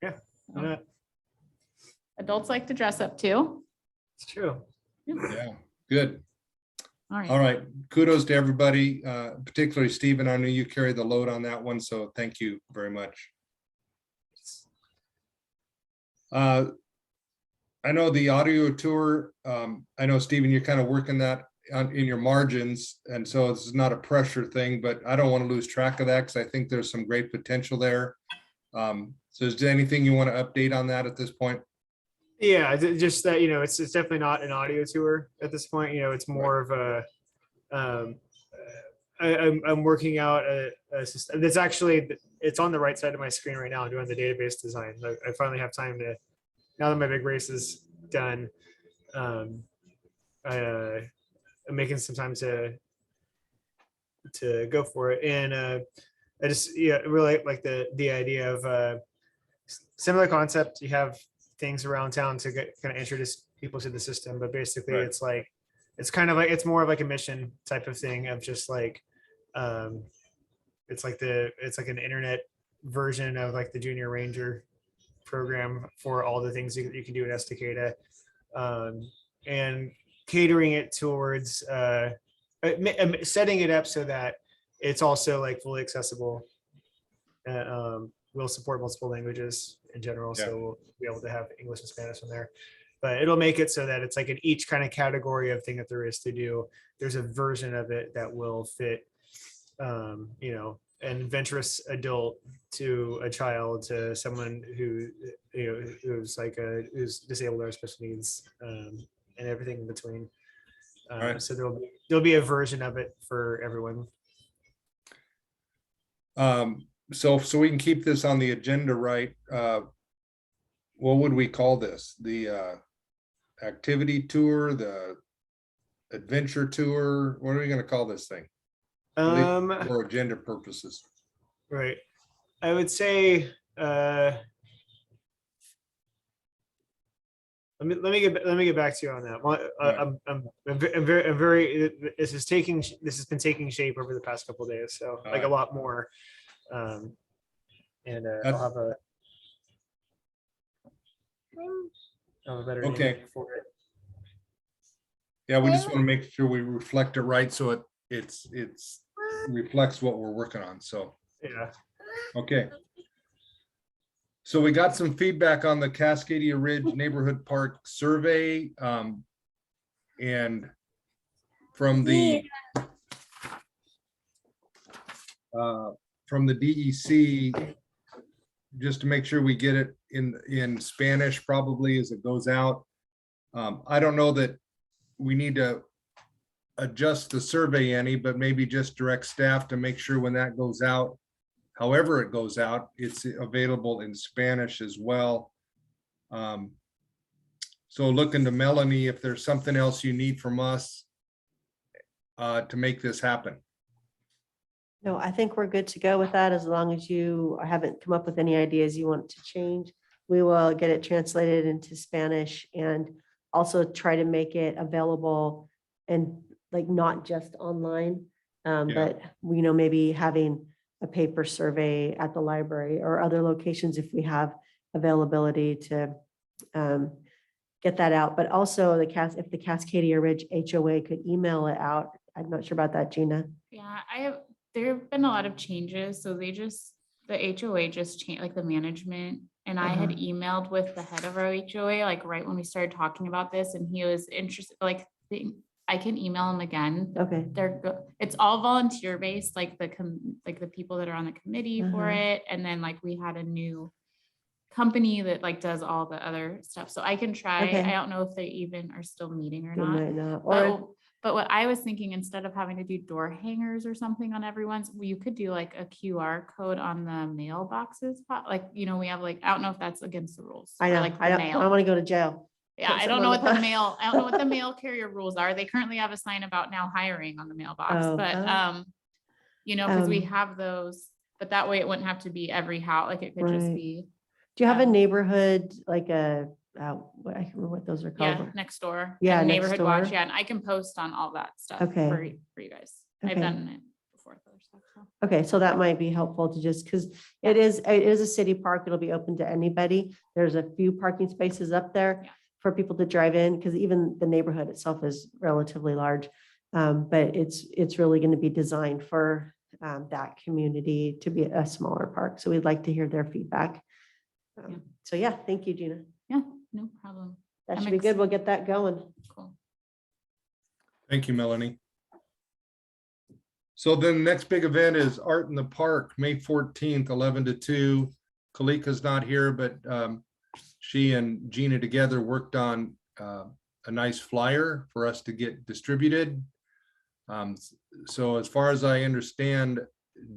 Yeah. So, adults like to dress up too. It's true. Yeah, good. All right, kudos to everybody, particularly Stephen. I know you carry the load on that one, so thank you very much. I know the audio tour, I know, Stephen, you're kind of working that in your margins, and so this is not a pressure thing, but I don't want to lose track of that because I think there's some great potential there. So is there anything you want to update on that at this point? Yeah, just that, it's definitely not an audio tour at this point. It's more of a, I'm working out a system that's actually, it's on the right side of my screen right now. I'm doing the database design. I finally have time to, now that my big race is done, I'm making some time to go for it. And I just, really like the idea of similar concept. You have things around town to kind of introduce people to the system, but basically Right. it's like, it's kind of like, it's more of like a mission type of thing of just like, it's like an internet version of like the Junior Ranger program for all the things you can do in Estacada, and catering it towards setting it up so that it's also like fully accessible. We'll support multiple languages in general, Yeah. so we'll be able to have English and Spanish in there. But it'll make it so that it's like in each kind of category of thing that there is to do, there's a version of it that will fit, an adventurous adult to a child to someone who, who's disabled or special needs, and everything in between. Right. So there'll be a version of it for everyone. So we can keep this on the agenda, right? What would we call this? The activity tour, the adventure tour? What are we going to call this thing? For agenda purposes. Right. I would say, let me get back to you on that. Right. I'm very, this has been taking shape over the past couple of days. So like a lot more. And I'll have a better name Okay. for it. Yeah, we just want to make sure we reflect it right, so it's reflects what we're working on. So Yeah. okay. So we got some feedback on the Cascadia Ridge Neighborhood Park survey, and from the DEC, just to make sure we get it in Spanish probably as it goes out. I don't know that we need to adjust the survey any, but maybe just direct staff to make sure when that goes out, however it goes out, it's available in Spanish as well. So looking to Melanie, if there's something else you need from us to make this happen. No, I think we're good to go with that. As long as you haven't come up with any ideas you want to change, we will get it translated into Spanish and also try to make it available and like not just online, but maybe having a paper survey at the library or other locations if we have availability to get that out. But also if the Cascadia Ridge HOA could email it out. I'm not sure about that, Gina. Yeah, there have been a lot of changes. So the HOA just changed, like the management. And I had emailed with the head of our HOA, like right when we started talking about this, and he was interested, like I can email him again. Okay. It's all volunteer based, like the people that are on the committee for it. And then like we had a new company that like does all the other stuff. So I can try. Okay. I don't know if they even are still meeting or They not. might not. Or But what I was thinking, instead of having to do door hangers or something on everyone's, you could do like a QR code on the mailboxes. Like, we have like, I don't know if that's against the rules. I know, Like I don't want to go to jail. Yeah, Put I don't something know on what the the mail, I don't know what the mail carrier rules are. They currently have a sign about now hiring on the mailbox, Oh, but, because we have those, but that way it wouldn't have to be every house, like it could just Right. be, Do you have a neighborhood, like I can't remember what those are called. yeah, next door. Yeah, and next neighborhood watch, door. yeah, and I can post on all that stuff Okay. for you guys. I've Okay. done it before for other stuff. So. Okay, so that might be helpful to just, because it is a city park. It'll be open to anybody. There's a few parking spaces up there Yeah. for people to drive in, because even the neighborhood itself is relatively large. But it's really going to be designed for that community to be a smaller park. So we'd like to hear their feedback. Yeah. So yeah, thank you, Gina. Yeah, no problem. That I'm should be good. We'll get that going. Cool. Thank you, Melanie. So then the next big event is Art in the Park, May 14th, 11 to 2. Kalika's not here, but she and Gina together worked on a nice flyer for us to get distributed. So as far as I understand,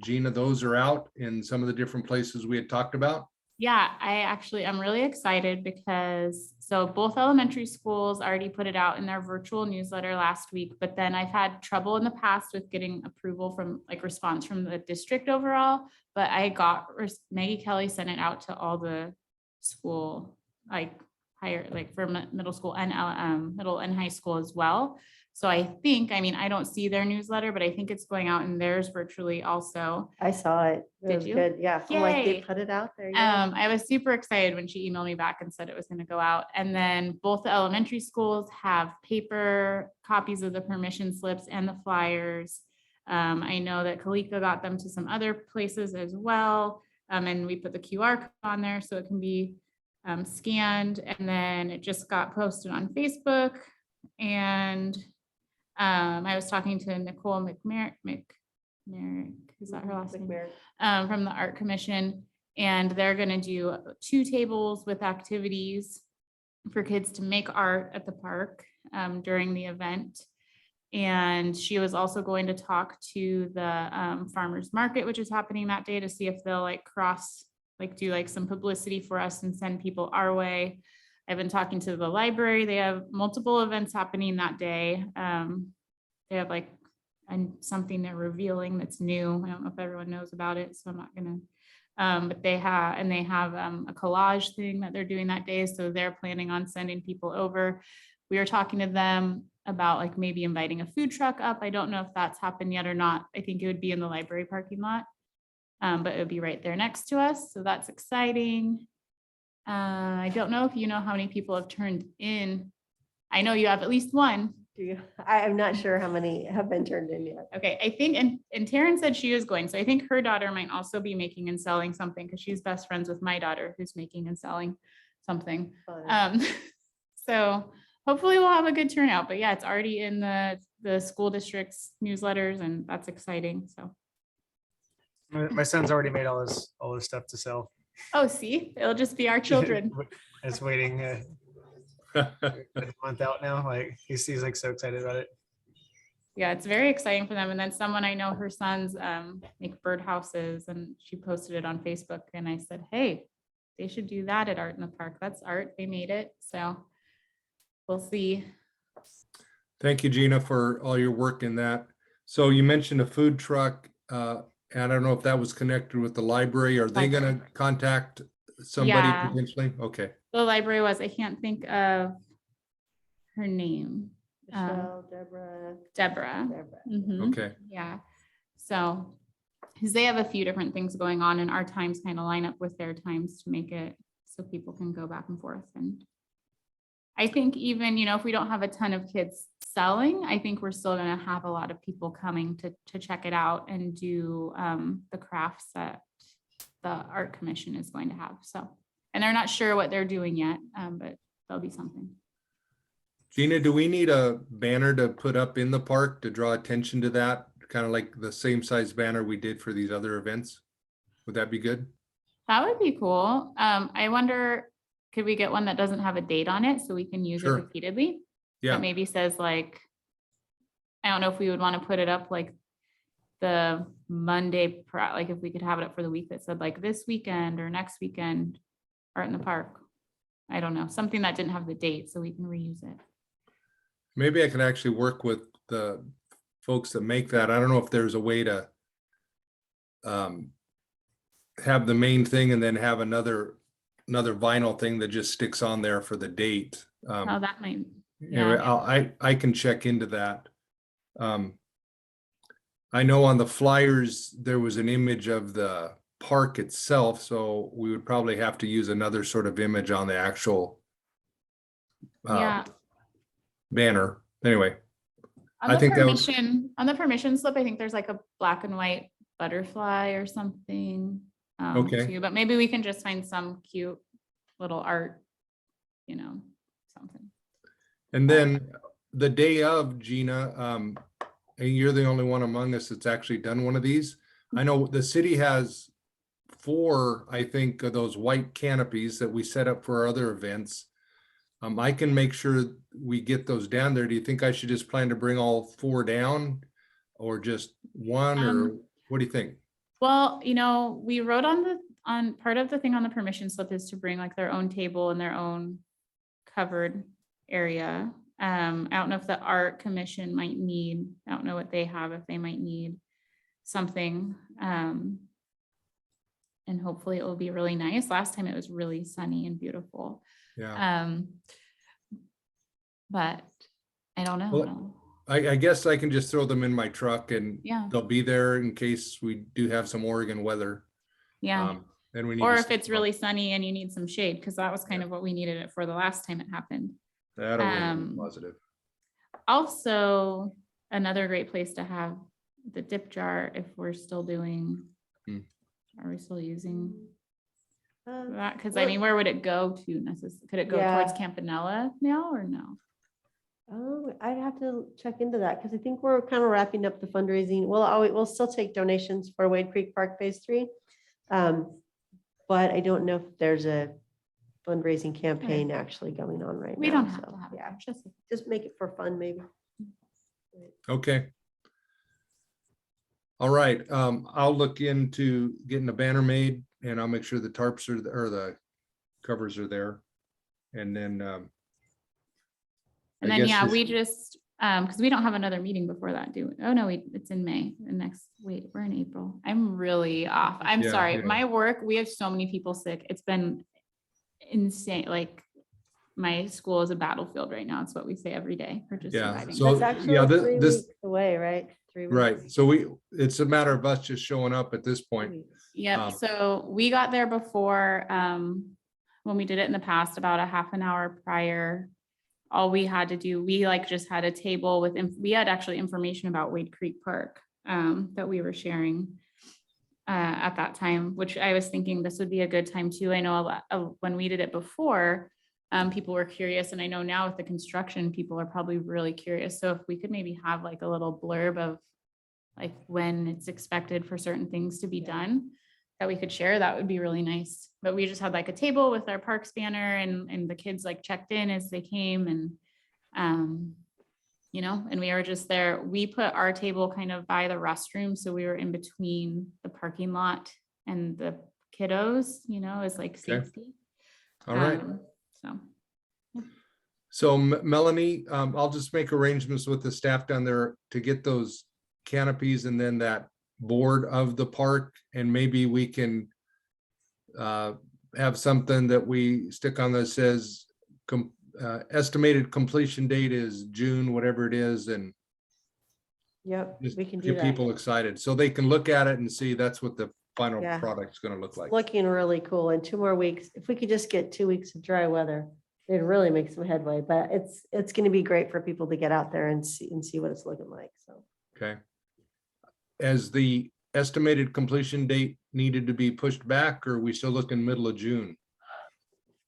Gina, those are out in some of the different places we had talked about. Yeah, I'm really excited because so both elementary schools already put it out in their virtual newsletter last week, but then I've had trouble in the past with getting approval from like response from the district overall. But Maggie Kelly sent it out to all the school, like higher, like for middle school and middle and high school as well. So I think, I mean, I don't see their newsletter, but I think it's going out in theirs virtually also. I saw it. It Did was you? good. Yeah. I'm like, they Yay. put it out there. Yeah. I was super excited when she emailed me back and said it was going to go out. And then both the elementary schools have paper copies of the permission slips and the flyers. I know that Kalika got them to some other places as well. And we put the QR code on there so it can be scanned. And then it just got posted on Facebook. And I was talking to Nicole McMerrick, is that her last name? From the Art Commission, and they're going to do 2 tables with activities for kids to make art at the park during the event. And she was also going to talk to the farmers market, which is happening that day, to see if they'll do some publicity for us and send people our way. I've been talking to the library. They have multiple events happening that day. They have something they're revealing that's new. I don't know if everyone knows about it, so I'm not gonna. But they have a collage thing that they're doing that day. So they're planning on sending people over. We were talking to them about maybe inviting a food truck up. I don't know if that's happened yet or not. I think it would be in the library parking lot, but it would be right there next to us. So that's exciting. I don't know if you know how many people have turned in. I know you have at least one. Do you? I'm not sure how many have been turned in yet. Okay, I think, and Taryn said she was going, so I think her daughter might also be making and selling something because she's best friends with my daughter who's making and selling something. Fun. So hopefully we'll have a good turnout, but yeah, it's already in the school district's newsletters and that's exciting, so. My son's already made all his stuff to sell. Oh, see, it'll just be our children. It's waiting a month out now. He's so excited about it. Yeah, it's very exciting for them. And then someone I know, her sons make birdhouses, and she posted it on Facebook. And I said, hey, they should do that at Art in the Park. That's art. They made it. So we'll see. Thank you, Gina, for all your work in that. So you mentioned a food truck. And I don't know if that was connected with the library. Are they going to contact somebody Yeah. potentially? Okay. The library was, I can't think of her name. Michelle, Deborah. Mhm. Okay. Yeah. So, because they have a few different things going on and our times kind of line up with their times to make it so people can go back and forth. And I think even, if we don't have a ton of kids selling, I think we're still going to have a lot of people coming to check it out and do the crafts that the Art Commission is going to have. So, and they're not sure what they're doing yet, but there'll be something. Gina, do we need a banner to put up in the park to draw attention to that? Kind of like the same size banner we did for these other events? Would that be good? That would be cool. I wonder, could we get one that doesn't have a date on it so we can use it Sure. repeatedly? Yeah. That maybe says I don't know if we would want to put it up the Monday, if we could have it up for the week that said this weekend or next weekend, Art in the Park. I don't know, something that didn't have the date so we can reuse it. Maybe I can actually work with the folks that make that. I don't know if there's a way to have the main thing and then have another vinyl thing that just sticks on there for the date. Oh, that might, Anyway, I can check into that. I know on the flyers, there was an image of the park itself, so we would probably have to use another sort of image on the actual yeah. banner. Anyway, On I the think that was- permission slip, I think there's like a black and white butterfly or something. Okay. Too, but maybe we can just find some cute little art, something. And then the day of, Gina, and you're the only one among us that's actually done one of these. I know the city has 4, I think, of those white canopies that we set up for our other events. I can make sure we get those down there. Do you think I should just plan to bring all 4 down or just one, or what do you think? Well, we wrote on part of the thing on the permission slip is to bring like their own table and their own covered area. I don't know if the art commission might need, I don't know what they have, if they might need something. And hopefully it will be really nice. Last time it was really sunny and beautiful. Yeah. But I don't know. Well, I guess I can just throw them in my truck and Yeah. they'll be there in case we do have some Oregon weather. Yeah. And we need Or to if stick it's them really up. sunny and you need some shade, because that was kind of what we needed it for the last time it happened. That'll be um, positive. Also, another great place to have the dip jar if we're still doing, are we still using that? Because I mean, where would it go to necessarily? Could it go towards Yeah. Campanella now or no? Oh, I'd have to check into that because I think we're kind of wrapping up the fundraising. We'll still take donations for Wade Creek Park Phase 3. But I don't know if there's a fundraising campaign actually going on right now. We don't have so, to have it. Yeah, Just just make it for fun, maybe. Okay. All right, I'll look into getting a banner made and I'll make sure the tarps or the covers are there. And then, and I then, guess yeah, this- we just, because we don't have another meeting before that, do we? Oh, no, it's in May, we're in April. I'm really off. I'm Yeah, sorry. yeah. My work, we have so many people sick. It's been insane. Like my school is a battlefield right now. It's what we say every day. We're just Yeah, surviving. so- That's actually yeah, 3 this- weeks away, right? 3 weeks. right, so it's a matter of us just showing up at this 3 point. weeks. Yep. So we got there before, when we did it in the past, about a half an hour prior. All we had to do, we like just had a table with, we had actually information about Wade Creek Park that we were sharing at that time, which I was thinking this would be a good time too. I know a lot when we did it before, people were curious, and I know now with the construction, people are probably really curious. So if we could maybe have like a little blurb of like when it's expected for certain things to be done that we could share, that would be really nice. But we just had like a table with our parks banner and the kids like checked in as they came and, and we were just there. We put our table kind of by the restroom. So we were in between the parking lot and the kiddos, as like Okay. safety. All right, So, so Melanie, I'll just make arrangements with the staff down there to get those canopies and then that board of the park, and maybe we can have something that we stick on that says estimated completion date is June, whatever it is, and Yep, just we can do get that. people excited so they can look at it and see that's what the final Yeah. product's gonna look like. Looking really cool in 2 more weeks. If we could just get 2 weeks of dry weather, it'd really make some headway, but it's going to be great for people to get out there and see what it's looking like. So Okay. As the estimated completion date needed to be pushed back, or are we still looking middle of June?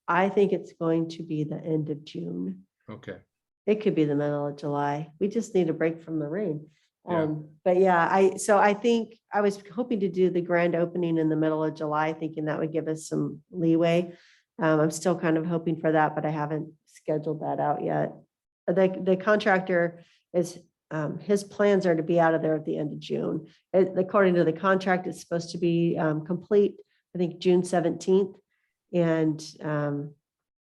I think it's going to be the end of June. Okay, It could be the middle of July. We just need a break from the rain. Yeah. But yeah, I think I was hoping to do the grand opening in the middle of July, thinking that would give us some leeway. I'm still kind of hoping for that, but I haven't scheduled that out yet. The contractor is, his plans are to be out of there at the end of June. According to the contract, it's supposed to be complete, I think, June 17th. And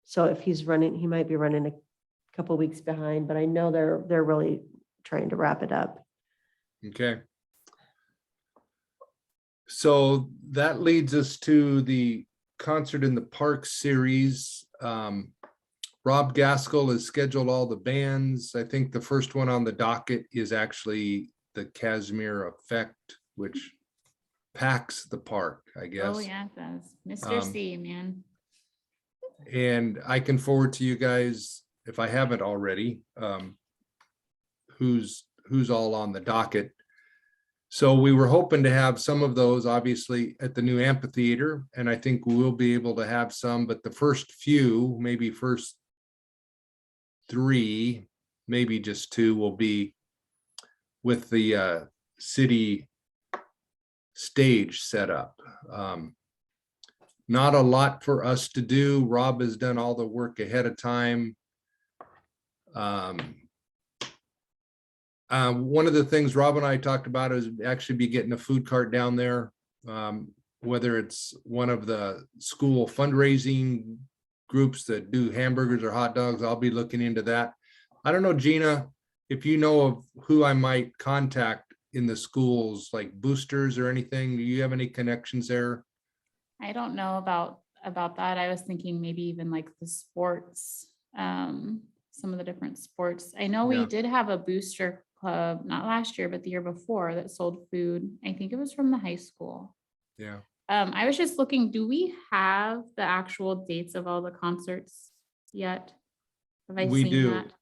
so if he's running, he might be running a couple weeks behind, but I know they're really trying to wrap it up. okay. So that leads us to the concert in the park series. Rob Gaskell has scheduled all the bands. I think the first one on the docket is actually the Casimir Effect, which packs the park, I guess. oh yeah, it does. Mr. Um, C, man. And I can forward to you guys, if I haven't already, who's who's all on the docket. So we were hoping to have some of those obviously at the new amphitheater, and I think we'll be able to have some, but the first few, maybe first 3, maybe just 2 will be with the city stage set up. Not a lot for us to do. Rob has done all the work ahead of time. One of the things Rob and I talked about is actually be getting a food cart down there. Whether it's one of the school fundraising groups that do hamburgers or hot dogs, I'll be looking into that. I don't know, Gina, if you know of who I might contact in the schools, like boosters or anything. Do you have any connections there? I don't know about that. I was thinking maybe even like the sports, some of the different sports. I know we Yeah. did have a booster club, not last year, but the year before, that sold food. I think it was from the high school. Yeah. I was just looking, do we have the actual dates of all the concerts yet? Have I We seen do. that?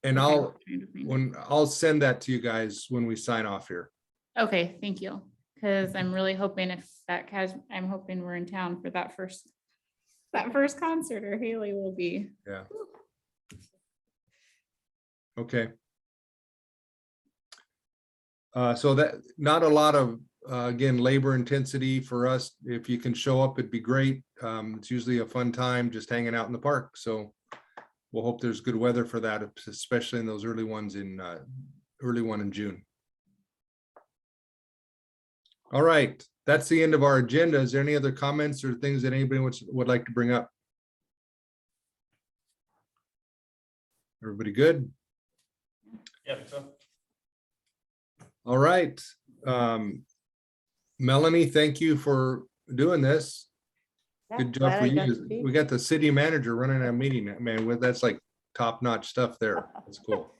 And Okay, I'll, trying to find it. when I'll send that to you guys when we sign off here. Okay, thank you. Because I'm really hoping I'm hoping we're in town for that first concert, or Haley will be. Yeah. Okay. So that, not a lot of, again, labor intensity for us. If you can show up, it'd be great. It's usually a fun time just hanging out in the park. So we'll hope there's good weather for that, especially in those early ones early one in June. All right, that's the end of our agenda. Is there any other comments or things that anybody would like to bring up? Everybody good? Yeah, I think so. All right. Melanie, thank you for doing this. Yeah, Good job glad for I got to you. be. We got the city manager running a meeting, man. That's like top-notch stuff there. That's cool.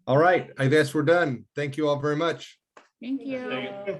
All right, I guess we're done. Thank you all very much. Thank you. Thank you.